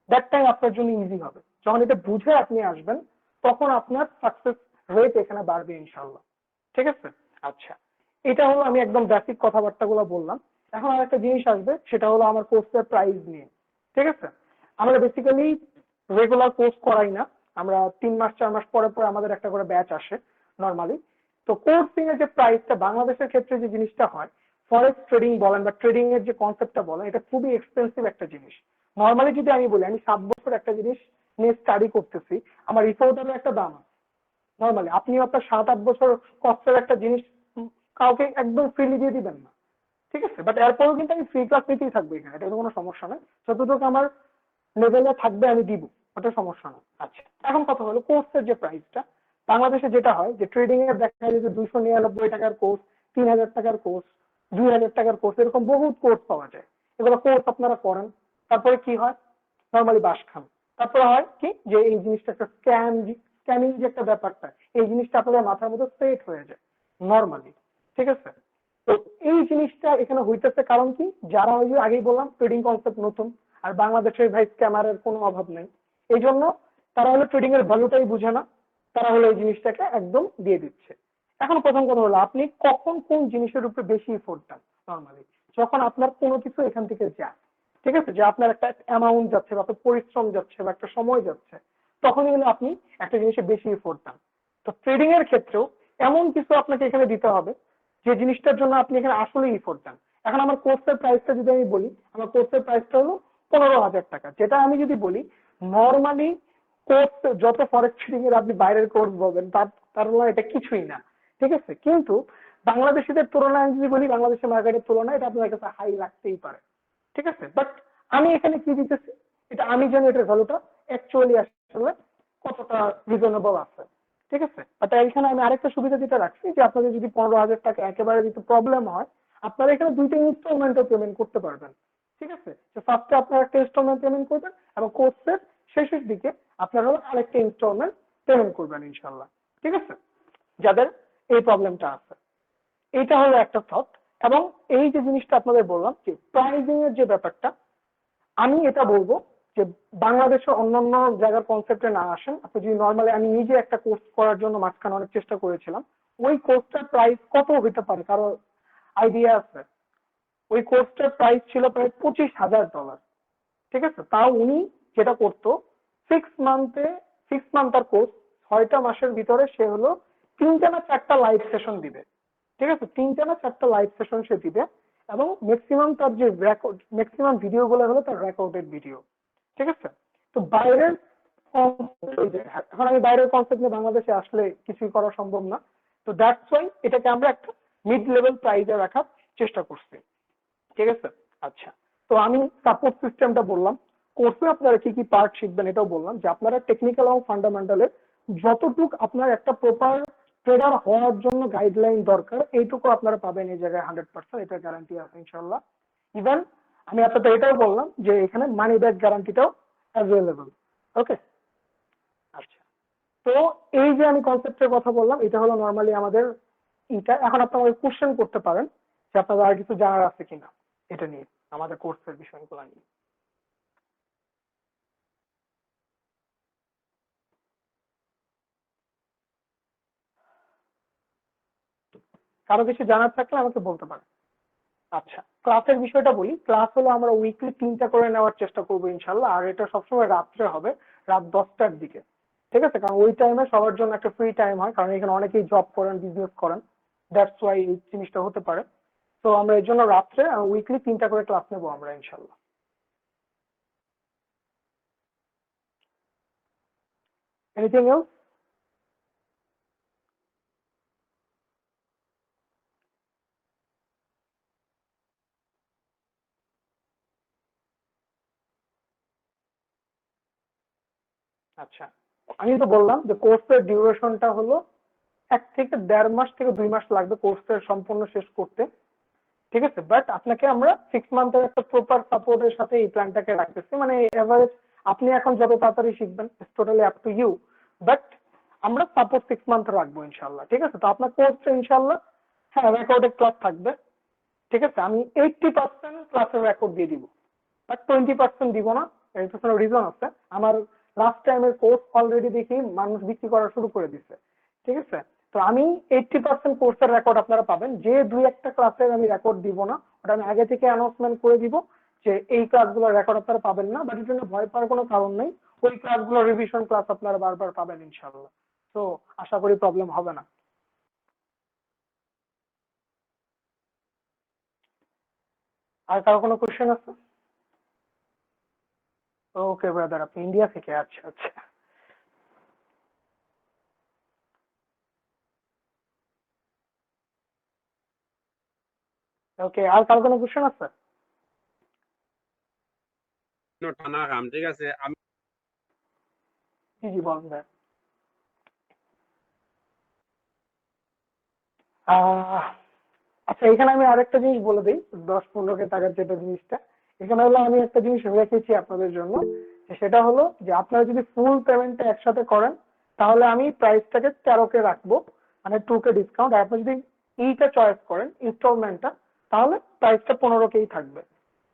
দ্যাট টাইম আপনার জন্য ইজি হবে। যখন এটা বুঝে আপনি আসবেন তখন আপনার সাকসেস রেট এখানে বাড়বে ইনশাল্লাহ। ঠিক আছে, আচ্ছা, এটা হলো আমি একদম বেসিক কথাবার্তাগুলো বললাম। এখন আর একটা জিনিস আসবে, সেটা হলো আমার কোর্সের প্রাইস নিয়ে। ঠিক আছে, আমরা বেসিক্যালি রেগুলার কোর্স করাই না, আমরা 3 মাস 4 মাস পরে পরে আমাদের একটা করে ব্যাচ আসে নর্মালি। তো কোর্সিং এর যে প্রাইসটা বাংলাদেশের ক্ষেত্রে যে জিনিসটা হয়, ফরেক্স ট্রেডিং বলেন বা ট্রেডিং এর যে কনসেপ্টটা বলেন, এটা খুবই এক্সপেন্সিভ একটা জিনিস। নর্মালি যদি আমি বলি আমি 7 বছর একটা জিনিস নিয়ে স্টাডি করতেছি, আমার রিপোর্টেরও একটা দাম আছে। নর্মালি আপনিও আপনার 7-8 বছর কষ্টের একটা জিনিস কাউকে একদম ফ্রিলি দিয়ে দিবেন না। ঠিক আছে, বাট এরপরেও কিন্তু আমি ফ্রি ক্লাস নিতেই থাকবো এখানে, এটা কোনো সমস্যা নেই। যতটুকু আমার লেভেলে থাকবে আমি দিব, ওটা সমস্যা না। আচ্ছা, এখন কথা হলো কোর্সের যে প্রাইসটা বাংলাদেশে যেটা হয় যে ট্রেডিং এর দেখা যায় যে 299 টাকার কোর্স, 3000 টাকার কোর্স, 2000 টাকার কোর্স, এরকম বহুত কোর্স পাওয়া যায়। এগুলো কোর্স আপনারা করেন, তারপরে কি হয় নর্মালি বাস খান। তারপরে হয় কি যে এই জিনিসটা একটা স্ক্যামিং যে একটা ব্যাপারটা, এই জিনিসটা আপনাদের মাথার মধ্যে সেট হয়ে যায় নর্মালি। ঠিক আছে, তো এই জিনিসটা এখানে হইতেছে কারণ কি, যারা ওই যে আগেই বললাম ট্রেডিং কনসেপ্ট নতুন, আর বাংলাদেশের ভাই স্ক্যামারের কোনো অভাব নেই, এই জন্য তারা হলো ট্রেডিং এর ভ্যালুটাই বুঝে না, তারা হলো এই জিনিসটাকে একদম দিয়ে দিচ্ছে। এখন প্রথম কথা হলো আপনি কখন কোন জিনিসের উপরে বেশি এফোর্ট দেন। নর্মালি যখন আপনার কোনো কিছু এখান থেকে যায়, ঠিক আছে, যে আপনার একটা অ্যামাউন্ট যাচ্ছে বা আপনার পরিশ্রম যাচ্ছে বা একটা সময় যাচ্ছে, তখনই কিন্তু আপনি একটা জিনিসে বেশি এফোর্ট দেন। তো ট্রেডিং এর ক্ষেত্রেও এমন কিছু আপনাকে এখানে দিতে হবে যে জিনিসটার জন্য আপনি এখানে আসলেই এফোর্ট দেন। এখন আমার কোর্সের প্রাইসটা যদি আমি বলি, আমার কোর্সের প্রাইসটা হলো 15,000 টাকা। যেটা আমি যদি বলি নর্মালি কোর্স যত ফরেক্স ট্রেডিং এর আপনি বাইরের কোর্স বলবেন তার তুলনায় এটা কিছুই না। ঠিক আছে, কিন্তু বাংলাদেশিদের তুলনায় আমি যদি বলি বাংলাদেশের মার্কেটের তুলনায় এটা আপনার কাছে হাই লাগতেই পারে। ঠিক আছে, বাট আমি এখানে কি দিতেছি এটা আমি জানি এটার ভ্যালুটা অ্যাকচুয়ালি আসলে কতটা রিজনেবল আছে। ঠিক আছে, বাট এখানে আমি আরেকটা সুবিধা যেটা রাখছি যে আপনাদের যদি 15,000 টাকা একেবারে যদি প্রবলেম হয়, আপনারা এখানে 2টা ইনস্টলমেন্টও পেমেন্ট করতে পারবেন। ঠিক আছে, তো ফার্স্টে আপনারা একটা ইনস্টলমেন্ট পেমেন্ট করবেন এবং কোর্সের শেষের দিকে আপনারা আরেকটা ইনস্টলমেন্ট পেমেন্ট করবেন ইনশাল্লাহ। ঠিক আছে, যাদের এই প্রবলেমটা আছে। এটা হলো একটা থট। এবং এই যে জিনিসটা আপনাদের বললাম যে প্রাইজিং এর যে ব্যাপারটা, আমি এটা বলবো যে বাংলাদেশের অন্যান্য জায়গার কনসেপ্টে না আসেন। আপনি যদি নর্মালি, আমি নিজে একটা কোর্স করার জন্য মাঝখানে অনেক চেষ্টা করেছিলাম, ওই কোর্সটার প্রাইস কত হতে পারে কারো আইডিয়া আছে? ওই কোর্সটার প্রাইস ছিল প্রায় $25,000। ঠিক আছে, তাও উনি যেটা করতো 6 মান্থ তার কোর্স, 6টা মাসের ভিতরে সে হলো 3টা না 4টা লাইভ সেশন দিবে। ঠিক আছে, 3টা না 4টা লাইভ সেশন সে দিবে, এবং ম্যাক্সিমাম তার যে রেকর্ড, ম্যাক্সিমাম ভিডিও গুলো হলো তার রেকর্ডেড ভিডিও। ঠিক আছে, তো বাইরের এখন আমি বাইরের কনসেপ্ট নিয়ে বাংলাদেশে আসলে কিছুই করা সম্ভব না। তো দ্যাটস ওয়াই এটাকে আমরা একটা মিড লেভেল প্রাইজে রাখার চেষ্টা করছি। ঠিক আছে, আচ্ছা। তো আমি সাপোর্ট সিস্টেমটা বললাম, কোর্সে আপনারা কি কি পার্ট শিখবেন এটাও বললাম, যে আপনারা টেকনিক্যাল এবং ফান্ডামেন্টালের যতটুক আপনার একটা প্রপার ট্রেডার হওয়ার জন্য গাইডলাইন দরকার, এইটুকু আপনারা পাবেন এই জায়গায় 100%, এটা গ্যারান্টি আছে ইনশাল্লাহ। ইভেন আমি আপনাদের এটাও বললাম যে এখানে মানি ব্যাক গ্যারান্টিটাও অ্যাভেলেবল। ওকে, আচ্ছা। তো এই যে আমি কনসেপ্টের কথা বললাম, এটা হলো নর্মালি আমাদের এটা। এখন আপনারা আমাকে কোশ্চেন করতে পারেন যে আপনাদের আর কিছু জানার আছে কিনা এটা নিয়ে, আমাদের কোর্সের বিষয়গুলো নিয়ে। কারো কিছু জানার থাকলে আমাকে বলতে পারেন। আচ্ছা, ক্লাসের বিষয়টা বলি। ক্লাস হলো আমরা উইকলি 3টা করে নেওয়ার চেষ্টা করবো ইনশাল্লাহ, আর এটা সবসময় রাত্রে হবে, রাত 10টার দিকে। ঠিক আছে, কারণ ওই টাইমে সবার জন্য একটা ফ্রি টাইম হয়, কারণ এখানে অনেকেই জব করেন, বিজনেস করেন, দ্যাটস ওয়াই এই জিনিসটা হতে পারে। তো আমরা এর জন্য রাত্রে উইকলি 3টা করে ক্লাস নেবো আমরা ইনশাল্লাহ। Anything else? আচ্ছা, আমি তো বললাম যে কোর্সের ডিউরেশনটা হলো 1 থেকে 1.5 মাস থেকে 2 মাস লাগবে কোর্সের সম্পূর্ণ শেষ করতে। ঠিক আছে, বাট আপনাকে আমরা 6 মান্থের একটা প্রপার সাপোর্টের সাথে এই প্ল্যানটাকে রাখতেছি। মানে এভারেজ আপনি এখন যত তাড়াতাড়ি শিখবেন, totally up to you, but আমরা সাপোর্ট 6 মান্থ রাখবো ইনশাল্লাহ। ঠিক আছে, তো আপনার কোর্সটা ইনশাল্লাহ, হ্যাঁ, রেকর্ডেড ক্লাস থাকবে। ঠিক আছে, আমি 80% ক্লাসের রেকর্ড দিয়ে দিব, বাট 20% দিব না। এর পিছনে রিজন আছে। আমার লাস্ট টাইমের কোর্স অলরেডি দেখি মানুষ বিক্রি করা শুরু করে দিচ্ছে। ঠিক আছে, তো আমি 80% কোর্সের রেকর্ড আপনারা পাবেন। যে 2-1টা ক্লাসের আমি রেকর্ড দিব না, ওটা আমি আগে থেকে অ্যানাউন্সমেন্ট করে দিব যে এই ক্লাসগুলোর রেকর্ড আপনারা পাবেন না, বাট এর জন্য ভয় পাওয়ার কোনো কারণ নেই। ওই ক্লাসগুলো রিভিশন ক্লাস আপনারা বারবার পাবেন ইনশাআল্লাহ। তো আশা করি প্রবলেম হবে না। আর কারো কোনো কোশ্চেন আছে? ওকে ব্রাদার, আপনি ইন্ডিয়া থেকে? আচ্ছা আচ্ছা। ওকে, আর কারো কোনো কোশ্চেন আছে? টানা খাম, ঠিক আছে। আমি জি জি, বলেন ভাই। আচ্ছা, এখানে আমি আরেকটা জিনিস বলে দিই, 10-15 কে টাকার যেটা জিনিসটা, এখানে হলো আমি একটা জিনিস রেখেছি আপনাদের জন্য, যে সেটা হলো যে আপনারা যদি ফুল পেমেন্টটা একসাথে করেন, তাহলে আমি প্রাইসটাকে 13 কে রাখবো, মানে 2 কে ডিসকাউন্ট। আর আপনি যদি এইটা চয়েস করেন ইনস্টলমেন্টটা, তাহলে প্রাইসটা 15 কেই থাকবে।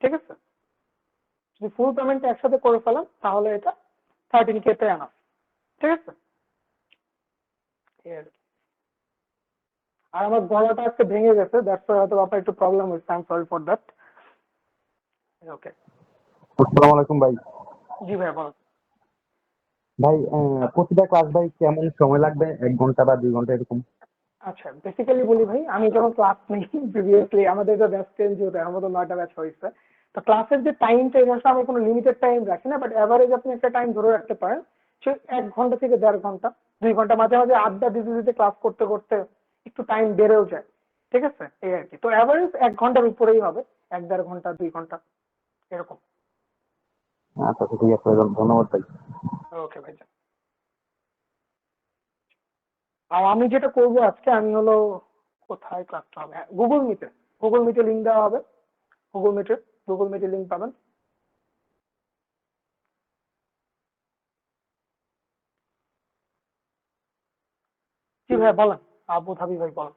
ঠিক আছে, যদি ফুল পেমেন্টটা একসাথে করে ফেলেন তাহলে এটা 13 কে আনা। ঠিক আছে, এই আর কি। আর আমার গলাটা আজকে ভেঙে গেছে, দ্যাটস হয়তো আপনার একটু প্রবলেম হচ্ছে, I am sorry for that. Okay, আসসালামু আলাইকুম ভাই। জি ভাই বলুন। ভাই প্রতিটা ক্লাস ভাই কেমন সময় লাগবে, 1 ঘন্টা বা 2 ঘন্টা এরকম? আচ্ছা, বেসিক্যালি বলি ভাই, আমি যখন ক্লাস নেই প্রিভিয়াসলি, আমাদের তো ব্যাচ চেঞ্জ হতে, আমাদের 9টা ব্যাচ হয়েছে। তো ক্লাসের যে টাইমটা, এটা আসলে আমি কোনো লিমিটেড টাইম রাখি না, বাট এভারেজ আপনি একটা টাইম ধরে রাখতে পারেন, সে 1 ঘন্টা থেকে 1.5 ঘন্টা, 2 ঘন্টা, মাঝে মাঝে আড্ডা দিতে দিতে ক্লাস করতে করতে একটু টাইম বেড়েও যায়। ঠিক আছে, এই আর কি। তো এভারেজ 1 ঘন্টার উপরেই হবে, 1-1.5 ঘন্টা, 2 ঘন্টা এরকম। আচ্ছা আচ্ছা, ঠিক আছে ভাই, ধন্যবাদ ভাই। ওকে ভাই। আর আমি যেটা করবো আজকে, আমি হলো, কোথায় ক্লাসটা হবে, গুগল মিটে লিঙ্ক দেওয়া হবে। গুগল মিটে লিঙ্ক পাবেন। জি ভাই বলেন। আবু ধাবি ভাই বল।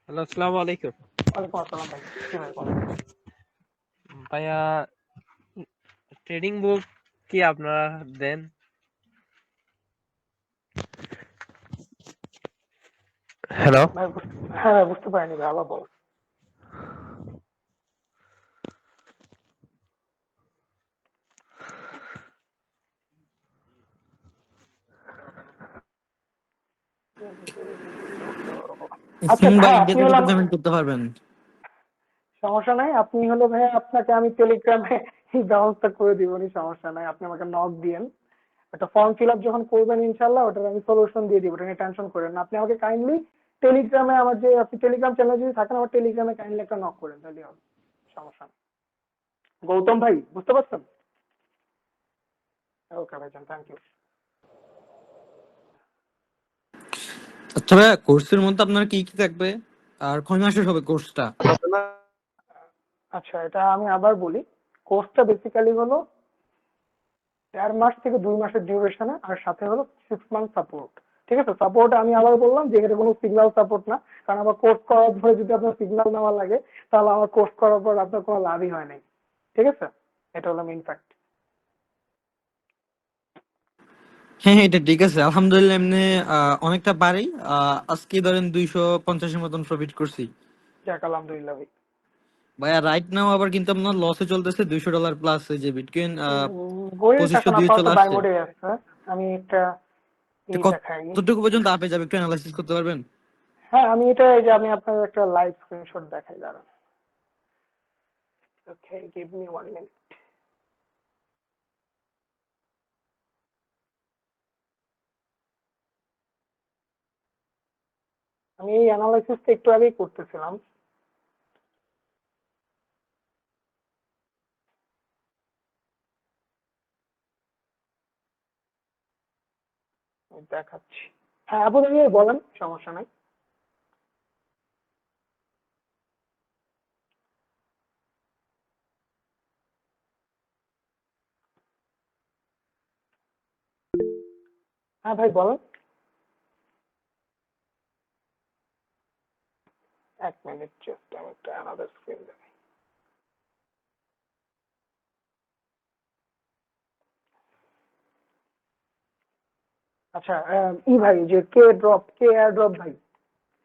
হ্যালো, আসসালামু আলাইকুম। ওয়ালাইকুম আসসালাম ভাই, জি ভাই বল। ভাইয়া, ট্রেডিং বুক কি আপনারা দেন? হ্যালো। ভাই হ্যাঁ ভাই, বুঝতে পারিনি ভাই, আবার বল। আচ্ছা সিম বা ভাই, ইন্ডিয়া আপনি থেকে হলাম, তো পেমেন্ট করতে পারবেন। সমস্যা নাই, আপনি হলো ভাই, আপনাকে আমি টেলিগ্রামে এই ব্যবস্থা করে দিবনি, সমস্যা নাই, আপনি আমাকে নক দিয়েন। একটা ফর্ম ফিল আপ যখন করবেন ইনশাল্লাহ ওটার আমি সলিউশন দিয়ে দিব, ওটা নিয়ে টেনশন করেন না। আপনি আমাকে কাইন্ডলি টেলিগ্রামে, আমার যে আপনি টেলিগ্রাম চ্যানেল যদি থাকেন, আমার টেলিগ্রামে কাইন্ডলি একটা নক করেন, তাহলে হবে, সমস্যা নেই। গৌতম ভাই বুঝতে পারছেন? ওকে ভাইজান, থ্যাংক ইউ। আচ্ছা ভাইয়া, কোর্সের মধ্যে আপনার কি কি থাকবে আর কয় মাসের হবে কোর্সটা? আচ্ছা, এটা আমি আবার বলি, কোর্সটা বেসিক্যালি হলো 1.5 মাস থেকে 2 মাসের ডিউরেশনে, আর সাথে হলো 6 মান্থ সাপোর্ট। ঠিক আছে, সাপোর্ট আমি আবার বললাম যে এটা কোনো সিগন্যাল সাপোর্ট না, কারণ আমার কোর্স করার পরে যদি আপনার সিগন্যাল নেওয়া লাগে, তাহলে আমার কোর্স করার পর আপনার কোনো লাভই হয় নাই। ঠিক আছে, এটা হলো মেইন ফ্যাক্ট। হ্যাঁ হ্যাঁ, এটা ঠিক আছে, আলহামদুলিল্লাহ। এমনি অনেকটা পারি। আজকে ধরেন 250-এর মতন প্রফিট করছি। যাক আলহামদুলিল্লাহ ভাই। ভাইয়া রাইট নাও আবার কিন্তু আপনার লসে চলতেছে $200 প্লাস। এই যে বিটকয়েন গোল্ড এখন 2502 আপাতত চলে বাই আসছে। মোডে আছে। আমি একটা এটা এই দেখাই। কতটুকু পর্যন্ত আপে যাবে একটু অ্যানালাইসিস করতে পারবেন? হ্যাঁ, আমি এটা, এই যে আমি আপনার একটা লাইভ স্ক্রিনশট দেখাই, দাঁড়ান। ওকে, গিভ মি 1 মিনিট। আমি এই অ্যানালাইসিসটা একটু আগেই করতেছিলাম। আমি দেখাচ্ছি। হ্যাঁ, আপনি বলেন, সমস্যা নাই। হ্যাঁ ভাই বলেন। 1 মিনিট, জাস্ট আমি একটা আলাদা স্ক্রিন দেখাই। আচ্ছা, ভাই, যে কে এয়ার ড্রপ ভাই,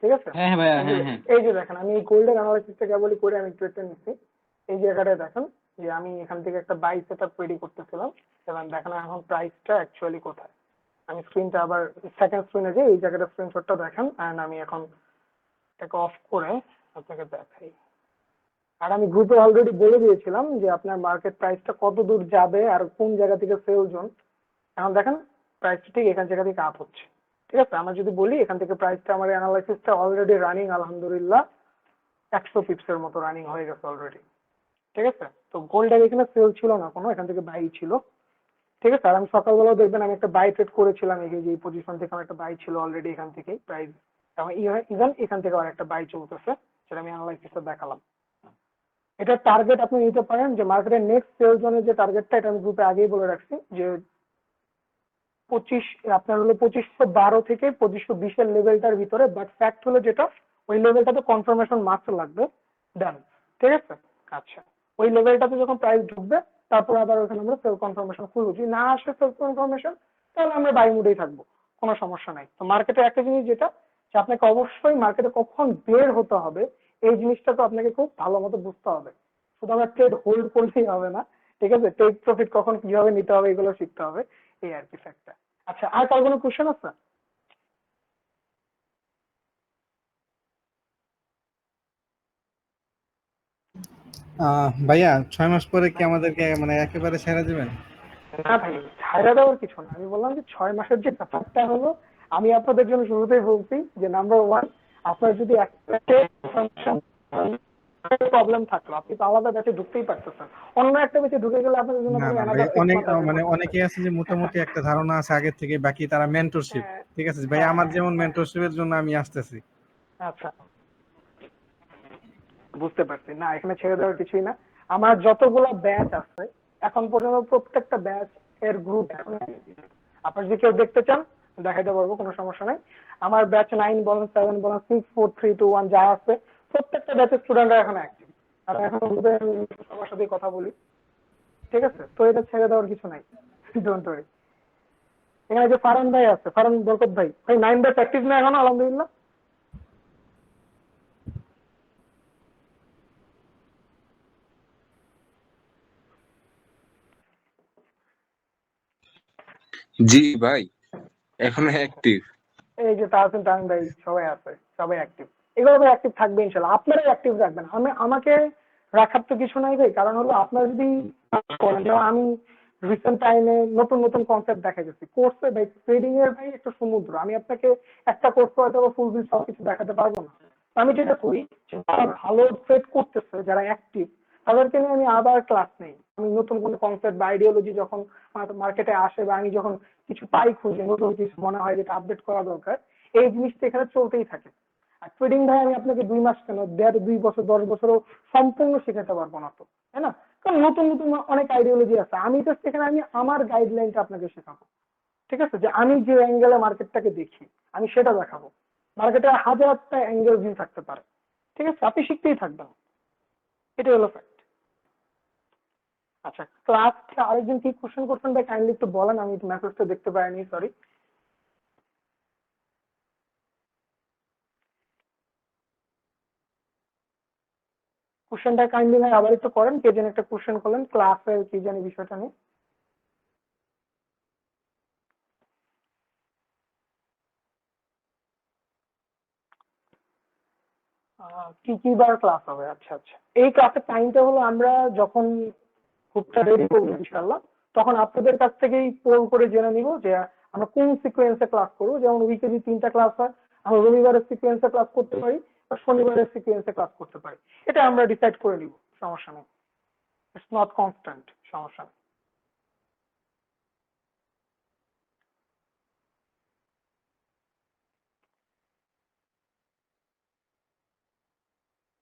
ঠিক আছে। হ্যাঁ হ্যাঁ ভাইয়া, এই যে হ্যাঁ হ্যাঁ। এই যে দেখেন, আমি এই গোল্ডের অ্যানালাইসিসটা কেবলই করে আমি ট্রেডটা নিচ্ছি। এই জায়গাটায় দেখেন যে আমি এখান থেকে একটা বাই সেটআপ রেডি করতেছিলাম, এবং দেখেন এখন প্রাইসটা অ্যাকচুয়ালি কোথায়। আমি স্ক্রিনটা আবার সেকেন্ড স্ক্রিনে যে এই জায়গাটা স্ক্রিনশটটা দেখেন, এন্ড আমি এখন এটাকে অফ করে আপনাকে দেখাই। আর আমি গ্রুপে অলরেডি বলে দিয়েছিলাম যে আপনার মার্কেট প্রাইসটা কত দূর যাবে আর কোন জায়গা থেকে সেল জোন। এখন দেখেন প্রাইসটা ঠিক এখান জায়গা থেকে আপ হচ্ছে। ঠিক আছে, আমরা যদি বলি এখান থেকে প্রাইসটা, আমার অ্যানালাইসিসটা অলরেডি রানিং, আলহামদুলিল্লাহ 100 পিপসের মতো রানিং হয়ে গেছে অলরেডি। ঠিক আছে, তো গোল্ডের এখানে সেল ছিল না কোনো, এখান থেকে বাই ছিল। ঠিক আছে, আর আমি সকালবেলাও দেখবেন আমি একটা বাই ট্রেড করেছিলাম, এই যে পজিশন থেকে আমার একটা বাই ছিল অলরেডি এখান থেকেই প্রাইস, ইভেন এখান থেকে আর একটা বাই চলতেছে, সেটা আমি অ্যানালাইসিসটা দেখালাম। এটা টার্গেট আপনি নিতে পারেন, যে মার্কেটের নেক্সট সেল জোনের যে টার্গেটটা, এটা আমি গ্রুপে আগেই বলে রাখছি, যে 25, আপনার হলো 2512 থেকে 2520-এর লেভেলটার ভিতরে। বাট ফ্যাক্ট হলো যেটা, ওই লেভেলটাতে কনফার্মেশন মাস্ট লাগবে, ডান। ঠিক আছে, আচ্ছা, ওই লেভেলটাতে যখন প্রাইস ঢুকবে, তারপর আবার ওখানে আমরা সেল কনফার্মেশন খুলবো। যদি না আসে সেল কনফার্মেশন, তাহলে আমরা বাই মুডেই থাকবো, কোনো সমস্যা নাই। তো মার্কেটে একটা জিনিস যেটা, যে আপনাকে অবশ্যই মার্কেটে কখন বের হতে হবে, এই জিনিসটা তো আপনাকে খুব ভালো মতো বুঝতে হবে। শুধু আমরা ট্রেড হোল্ড করলেই হবে না, ঠিক আছে, টেক প্রফিট কখন কিভাবে নিতে হবে এগুলো শিখতে হবে, এই আর কি ফ্যাক্টটা। আচ্ছা, আর কার কোনো কোশ্চেন আছে? ভাইয়া 6 মাস পরে কি আমাদেরকে মানে একেবারে ছেড়ে দিবেন? না ভাই, ছাইরা দেওয়ার কিছু না। আমি বললাম যে 6 মাসের যে ব্যাপারটা হলো, আমি আপনাদের জন্য শুরুতেই বলছি যে নাম্বার 1, আপনার যদি একটা প্রবলেম থাকলো, আপনি তো আলাদা ব্যাচে ঢুকতেই পারতেছেন। অন্য একটা ব্যাচে ঢুকে গেলে আপনাদের জন্য না কোনো না ভাই, অ্যানাদার 6 অনেক মান্থ ওয়েট মানে করতে হবে। অনেকেই আছে যে মোটামুটি একটা ধারণা আছে আগে থেকে, বাকি তারা মেন্টরশিপ। হ্যাঁ, ঠিক আছে ভাই, হ্যাঁ, আমার হ্যাঁ, যেমন হ্যাঁ। মেন্টরশিপের জন্য আমি আসতেছি। আচ্ছা, বুঝতে পারছি। না, এখানে ছেড়ে দেওয়ার কিছুই না। আমার যতগুলো ব্যাচ আছে এখন পর্যন্ত, প্রত্যেকটা ব্যাচ এর গ্রুপ আপনারা যদি কেউ দেখতে চান দেখাইতে পারবো, কোনো সমস্যা নাই। আমার ব্যাচ 9 বলেন, 7 বলেন, 6 4 3 2 1 যা আছে প্রত্যেকটা ব্যাচের স্টুডেন্টরা এখন অ্যাক্টিভ, আর এখন সবার সাথে কথা বলি। ঠিক আছে, তো এটা ছেড়ে দেওয়ার কিছু নাই, ডোন্ট ওয়ারি। এখানে যে ফারহান ভাই আছে, ফারহান বরকত ভাই, ভাই 9 ব্যাচ অ্যাক্টিভ না এখন? আলহামদুলিল্লাহ। জি ভাই, এখন অ্যাক্টিভ। এই যে তাহসিন তামিম ভাই সবাই আছে, সবাই অ্যাক্টিভ। এগুলো অ্যাক্টিভ থাকবে ইনশাল্লাহ, আপনারাই অ্যাক্টিভ রাখবেন। আমাকে রাখার তো কিছু নাই ভাই, কারণ হলো আপনারা যদি করেন, যেমন আমি রিসেন্ট টাইমে নতুন নতুন কনসেপ্ট দেখা গেছে কোর্সে ভাই, ট্রেডিং এর ভাই একটা সমুদ্র। আমি আপনাকে একটা কোর্স হয়তো ফুল বিল সবকিছু দেখাতে পারবো না। তো আমি যেটা করি, যারা ভালো ট্রেড করতেছে, যারা অ্যাক্টিভ, তাদেরকে নিয়ে আমি আবার ক্লাস নেই। আমি নতুন কোনো কনসেপ্ট বা আইডিওলজি যখন মার্কেটে আসে, বা আমি যখন কিছু পাই খুঁজে, নতুন কিছু মনে হয় যেটা আপডেট করা দরকার, এই জিনিসটা এখানে চলতেই থাকে। আর ট্রেডিং ভাই আমি আপনাকে 2 মাস কেন, 1.5 2 বছর 10 বছরও সম্পূর্ণ শেখাতে পারবো না তো, তাই না? কারণ নতুন নতুন অনেক আইডিওলজি আছে। আমি জাস্ট এখানে আমি আমার গাইডলাইনটা আপনাকে শেখাবো। ঠিক আছে, যে আমি যে অ্যাঙ্গেলে মার্কেটটাকে দেখি আমি সেটা দেখাবো। মার্কেটে হাজারটা অ্যাঙ্গেল ভিউ থাকতে পারে, ঠিক আছে, আপনি শিখতেই থাকবেন, এটা হলো ফ্যাক্ট। আচ্ছা, তো আজকে আরেকজন কি কোশ্চেন করছেন ভাই, কাইন্ডলি একটু বলেন, আমি মেসেজটা দেখতে পাইনি, সরি। কোশ্চেনটা কাইন্ডলি ভাই আবার একটু করেন, কে যেন একটা কোশ্চেন করলেন ক্লাসের কি জানি বিষয়টা নিয়ে। কি কি বার ক্লাস হবে? আচ্ছা আচ্ছা, এই ক্লাসের টাইমটা হলো আমরা যখন গ্রুপটা রেডি করবো ইনশাল্লাহ, তখন আপনাদের কাছ থেকেই পোল করে জেনে নিব যে আমরা কোন সিকোয়েন্সে ক্লাস করবো। যেমন উইকে যদি 3টা ক্লাস হয়, আমরা রবিবারের সিকোয়েন্সে ক্লাস করতে পারি বা শনিবারের সিকোয়েন্সে ক্লাস করতে পারি, এটা আমরা ডিসাইড করে নিব, সমস্যা নেই। ইটস নট কনস্ট্যান্ট, সমস্যা নেই।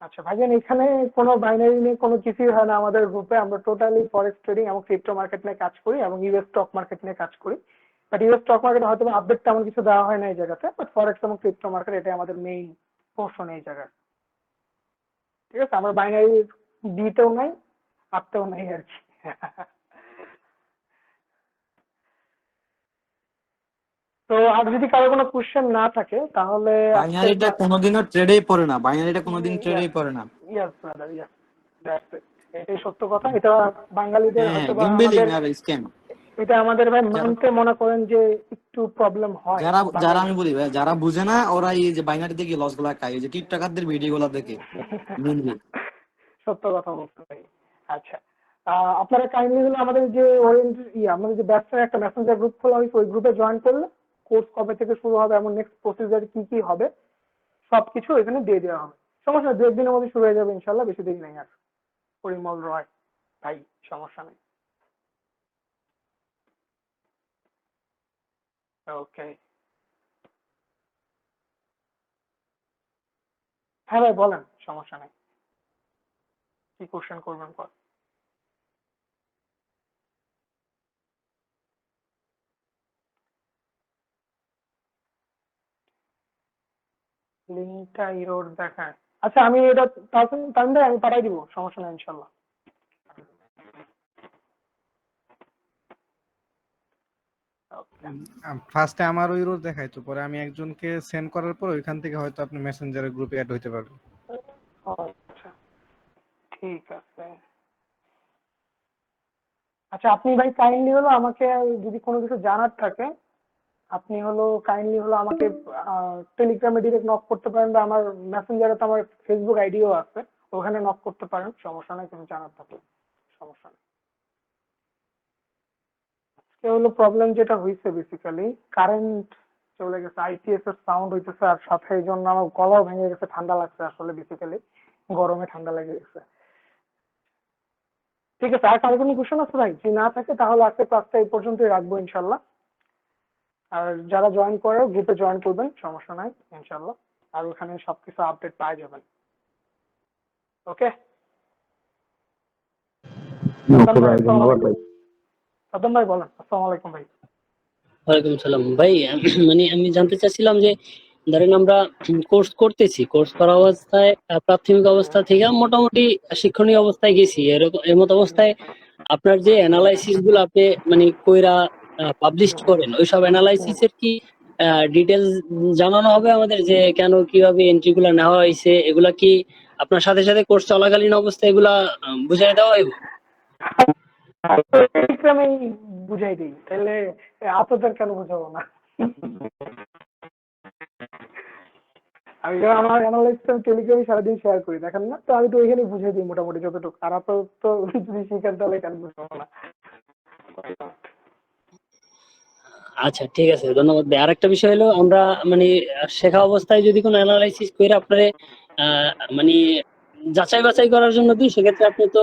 আচ্ছা ভাইজান, এখানে কোনো বাইনারি নিয়ে কোনো কিছুই হয় না আমাদের গ্রুপে। আমরা টোটালি ফরেক্স ট্রেডিং এবং ক্রিপ্টো মার্কেট নিয়ে কাজ করি এবং ইউএস স্টক মার্কেট নিয়ে কাজ করি। বাট ইউএস স্টক মার্কেট হয়তো আপডেট তেমন কিছু দেওয়া হয় না এই জায়গাতে, বাট ফরেক্স এবং ক্রিপ্টো মার্কেট এটাই আমাদের মেইন পোর্শন এই জায়গায়। ঠিক আছে, আমরা বাইনারি বিতেও নাই, আপতেও নাই আর কি। তো আর যদি কারো কোনো কোশ্চেন না থাকে তাহলে আজকে বাইনারিটা কোনোদিনও ট্রেডেই পড়ে না, বাইনারিটা কোনোদিন ট্রেডেই পড়ে না। ইয়াস ব্রাদার, ইয়াস, দ্যাটস ইট, এটাই সত্য কথা। এটা বাঙালিদের হ্যাঁ, হয়তো বা গেমবেলিং আমাদের, আর স্ক্যাম। এটা আমাদের ভাই মানতে মনে করেন যে একটু প্রবলেম হয় যারা যারা বাঙালি। আমি বলি ভাই, যারা বুঝে না ওরা এই যে বাইনারি দেখে লস গুলা খায়, এই যে টিকটকারদের ভিডিও গুলা দেখে মেনলি। সত্য কথা বলতে ভাই। আচ্ছা, আপনারা কাইন্ডলি হলো আমাদের যে আমাদের যে ব্যবসার একটা মেসেঞ্জার গ্রুপ খোলা হয়েছে, ওই গ্রুপে জয়েন করলে কোর্স কবে থেকে শুরু হবে এবং নেক্সট প্রসিজার কি কি হবে সবকিছু এখানে দিয়ে দেওয়া হবে। সমস্যা নেই, 2 একদিনের মধ্যে শুরু হয়ে যাবে ইনশাল্লাহ, বেশি দেরি নেই আর। পরিমল রয় ভাই, সমস্যা নেই। ওকে, হ্যাঁ ভাই বলেন, সমস্যা নেই, কি কোশ্চেন করবেন পর। লিঙ্কটা ইরোর দেখায়। আচ্ছা, আমি এটা তাহলে আমি পাঠাই দিব, সমস্যা নেই ইনশাল্লাহ। Okay. ফার্স্টে আমার ওই রোল দেখাইতো, পরে আমি একজনকে সেন্ড করার পর ওইখান থেকে হয়তো আপনি মেসেঞ্জারের গ্রুপে অ্যাড হইতে পারবেন। আচ্ছা, ঠিক আছে। আচ্ছা, আপনি ভাই কাইন্ডলি হলো আমাকে, যদি কোনো কিছু জানার থাকে, আপনি হলো কাইন্ডলি হলো আমাকে টেলিগ্রামে ডিরেক্ট নক করতে পারেন, বা আমার মেসেঞ্জারে তো আমার ফেসবুক আইডিও আছে, ওখানে নক করতে পারেন, সমস্যা নেই, কোনো জানার থাকলে সমস্যা নেই। আজকে হলো প্রবলেম যেটা হয়েছে বেসিক্যালি, কারেন্ট চলে গেছে, আইপিএস এর সাউন্ড হইতেছে, আর সাথে এই জন্য আমার গলাও ভেঙে গেছে, ঠান্ডা লাগছে আসলে, বেসিক্যালি গরমে ঠান্ডা লেগে গেছে। ঠিক আছে, আর কারো কোনো কোশ্চেন আছে ভাই? যদি না থাকে তাহলে আজকে ক্লাসটা এই পর্যন্তই রাখবো ইনশাল্লাহ। আর যারা জয়েন করে গ্রুপে জয়েন করবেন, সমস্যা নাই ইনশাল্লাহ, আর ওখানে সবকিছু আপডেট পাই যাবেন। ওকে, সাদ্দাম ভাই, আসসালামু আলাইকুম। সাদ্দাম ভাই বলেন, আসসালামু আলাইকুম ভাই। ওয়ালাইকুম সালাম ভাই। মানে আমি জানতে চাচ্ছিলাম যে ধরেন আমরা কোর্স করতেছি, কোর্স করা অবস্থায় প্রাথমিক অবস্থা থেকে মোটামুটি শিক্ষণীয় অবস্থায় গেছি, এরকম এর মতো অবস্থায় আপনার যে অ্যানালাইসিস গুলো আপনি মানে কইরা পাবলিশ করেন, ওইসব অ্যানালাইসিস এর কি ডিটেলস জানানো হবে আমাদের, যে কেন কিভাবে এন্ট্রি গুলা নেওয়া হয়েছে, এগুলা কি আপনার সাথে সাথে কোর্স চলাকালীন অবস্থায় এগুলা বুঝাই দেওয়া হবে? আমি বুঝাই দিই, তাহলে আপনাদের কেন বুঝাবো না? আমি যখন আমার অ্যানালাইসিস আমি টেলিগ্রামে সারাদিন শেয়ার করি, দেখেন না? তো আমি তো ওইখানে বুঝিয়ে দিই মোটামুটি যতটুকু। আর আপনার তো যদি শিখেন তাহলে কেন বুঝাবো না? আচ্ছা ঠিক আছে, ধন্যবাদ ভাই। আরেকটা বিষয় হলো, আমরা মানে শেখা অবস্থায় যদি কোনো অ্যানালাইসিস করে আপনারে আহ, মানে যাচাই বাছাই করার জন্য দিই, সেক্ষেত্রে আপনি তো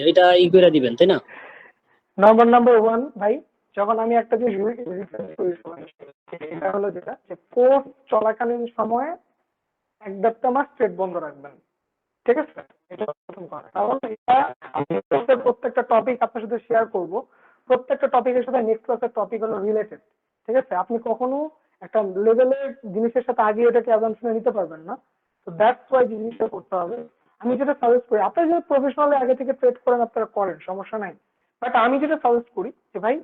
এটা করে দিবেন, তাই না? নাম্বার ওয়ান ভাই, যখন আমি একটা জিনিস research করি সবার সাথে, এটা হলো যেটা যে কোর্স চলাকালীন সময়ে এক দেড়টা মাস ট্রেড বন্ধ রাখবেন, ঠিক আছে? এটা প্রথম কথা। কারণ এটা আমি কোর্সের প্রত্যেকটা টপিক আপনার সাথে শেয়ার করব, প্রত্যেকটা টপিকের সাথে নেক্সট ক্লাসের টপিক হলো রিলেটেড, ঠিক আছে? আপনি কখনো একটা লেভেলের জিনিসের সাথে আগে এটাকে অ্যাডভান্সে নিতে পারবেন না। তো দ্যাটস ওয়াই জিনিসটা করতে হবে। আমি যেটা সাজেস্ট করি, আপনারা যদি প্রফেশনালি আগে থেকে ট্রেড করেন আপনারা করেন, সমস্যা নাই। বাট আমি যেটা সাজেস্ট করি যে ভাই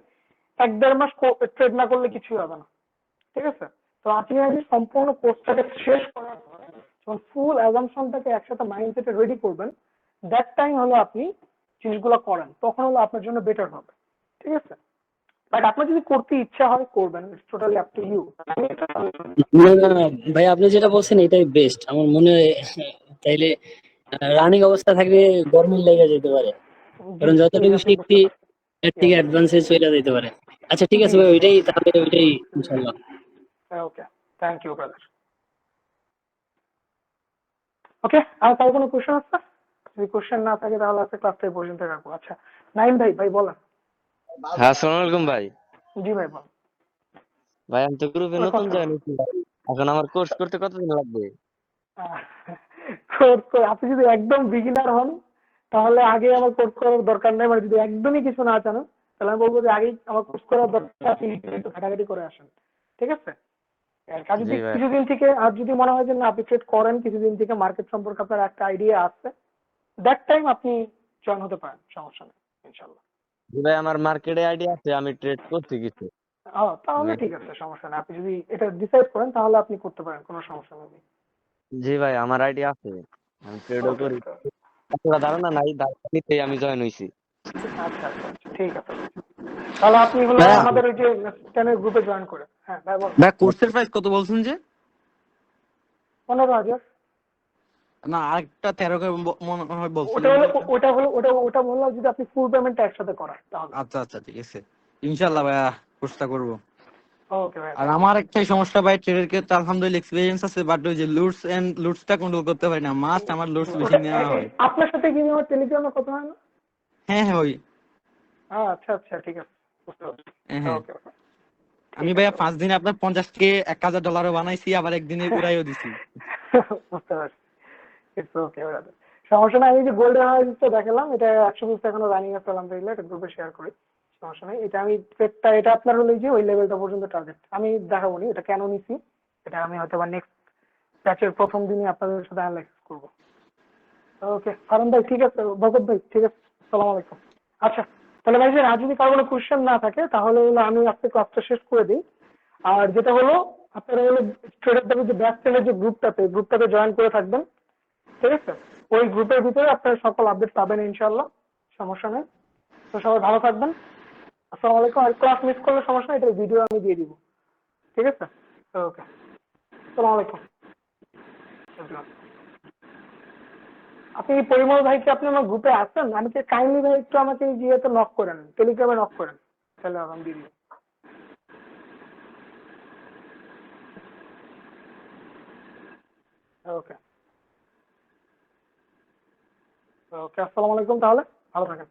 এক দেড় মাস ট্রেড না করলে কিছুই হবে না, ঠিক আছে? তো আপনি আগে সম্পূর্ণ কোর্সটাকে শেষ করার পরে যখন ফুল অ্যাজাম্পশনটাকে একসাথে মাইন্ডসেটে রেডি করবেন, দ্যাট টাইম হলো আপনি জিনিসগুলো করেন, তখন হলো আপনার জন্য বেটার হবে, ঠিক আছে? বাট আপনার যদি করতে ইচ্ছা হয় করবেন, it's totally up to you. না না না, ভাই আপনি যেটা বলছেন এটাই বেস্ট আমার মনে হয়। তাইলে রানিং অবস্থা থাকলে গরমিল লেগে যেতে পারে, জি কারণ জি, যতটুকু এটা ঠিক শিখছি বুঝতে পারছি। এর থেকে অ্যাডভান্সে চলে যেতে পারে। আচ্ছা ঠিক জি আছে ভাই, জি, ওইটাই তাহলে, ওইটাই ইনশাল্লাহ। ওকে, থ্যাংক ইউ ব্রাদার। ওকে, আর কারো কোনো কোশ্চেন আছে? যদি কোশ্চেন না থাকে তাহলে আজকে ক্লাসটা এই পর্যন্ত রাখবো। আচ্ছা, নাইম ভাই, ভাই বলেন। হ্যাঁ, আসসালামু আলাইকুম ভাই। জি ভাই বলেন। ভাই আমি তো গ্রুপে নতুন জয়েন হয়েছি ভাই। এখন আমার কোর্স করতে কতদিন লাগবে? কোর্স করে আপনি যদি একদম বিগিনার হন তাহলে আগে আমার কোর্স করার দরকার নেই। মানে যদি একদমই কিছু না জানেন তাহলে আমি বলবো যে আগেই আমার কোর্স করার দরকার, আপনি একটু ঘাটাঘাটি করে আসেন, ঠিক আছে? আর জি যদি ভাই। কিছুদিন থেকে, আর যদি মনে হয় যে না আপনি ট্রেড করেন, কিছুদিন থেকে মার্কেট সম্পর্কে আপনার একটা আইডিয়া আছে, দ্যাট টাইম আপনি জয়েন হতে পারেন, সমস্যা নেই ইনশাল্লাহ। জি ভাই, আমার মার্কেটে আইডিয়া আছে, আমি ট্রেড করছি কিছু। তাহলে আমি- ঠিক আছে, সমস্যা নেই। আপনি যদি এটা ডিসাইড করেন তাহলে আপনি করতে পারেন, কোনো সমস্যা নেই। জি ভাই, আমার আইডিয়া আছে, আমি ট্রেডও ওকে, করি। এতটা ধারণা নাই, ধারণা নিতেই আমি জয়েন হয়েছি। আচ্ছা আচ্ছা আচ্ছা, ঠিক আছে। তাহলে আপনি হলো ভাইয়া, আমাদের ওই যে টেনের গ্রুপে জয়েন করে। হ্যাঁ ভাই বল। ভাই কোর্সের প্রাইস কত বলছেন যে? 15,000। না, আরেকটা 13 কে মনে হয় ওটা বলছিলেন হলো যে এটা। ওটা হলো ওটা ওটা বললাম যদি আপনি ফুল পেমেন্ট একসাথে করেন তাহলে। আচ্ছা আচ্ছা, ঠিক আছে, ইনশাল্লাহ ভাইয়া কোর্সটা করবো। ওকে ভাই, আর থ্যাংক ইউ। আমার একটাই সমস্যা ভাই, ট্রেডের ক্ষেত্রে আলহামদুলিল্লাহ এক্সপিরিয়েন্স আছে, বাট ওই যে লুটসটা কন্ট্রোল করতে পারি না, মাস্ট আমার লুটস বেশি ওটা নেওয়া হয়। আপনার সাথে কি আমার টেলিগ্রামে কথা হয় না? হ্যাঁ হ্যাঁ, ওই আচ্ছা আচ্ছা, ঠিক আছে, বুঝতে পারছি। হ্যাঁ। ওকে ওকে, আমি ঠিক ভাইয়া আছে। 5 দিনে আপনার 50 কে $1,000 বানাইছি, আবার একদিনে উড়াইও দিছি। বুঝতে পারছি, ইটস ওকে ব্রাদার, সমস্যা নাই। আমি যে গোল্ডেন হাউসটা দেখালাম, এটা 100 পিস এখনো রানিং আছে আলহামদুলিল্লাহ, এটা গ্রুপে শেয়ার করি, সমস্যা নাই। এটা আমি ট্রেডটা, এটা আপনার হলো যে ওই লেভেলটা পর্যন্ত টার্গেট আমি দেখাবো নি, এটা কেন নিছি এটা আমি হয়তো বা নেক্সট ব্যাচের প্রথম দিনই আপনাদের সাথে অ্যানালাইসিস করবো। ওকে কারণ ভাই, ঠিক আছে, ভগত ভাই, ঠিক আছে, সালাম আলাইকুম। আচ্ছা, তাহলে ভাই আর যদি কারো কোনো কোশ্চেন না থাকে তাহলে হলো আমি আজকে ক্লাসটা শেষ করে দিই। আর যেটা হলো আপনারা হলো ট্রেডার যে ব্যাক চ্যানেল যে গ্রুপটাতে জয়েন করে থাকবেন, ঠিক আছে? ওই গ্রুপের ভিতরে আপনারা সকল আপডেট পাবেন ইনশাল্লাহ, সমস্যা নেই। তো সবাই ভালো থাকবেন, আসসালামু আলাইকুম। আর ক্লাস মিস করলে সমস্যা নেই, এটা ভিডিও আমি দিয়ে দিব, ঠিক আছে? ওকে, আসসালামু আলাইকুম। আপনি পরিমল ভাই কি আপনি আমার গ্রুপে আছেন? আমি কি কাইন্ডলি ভাই একটু আমাকে ইয়েতে নক করেন, টেলিগ্রামে নক করেন, তাহলে আমি দিয়ে দিব। ওকে ওকে, আসসালামু আলাইকুম, তাহলে ভালো থাকেন।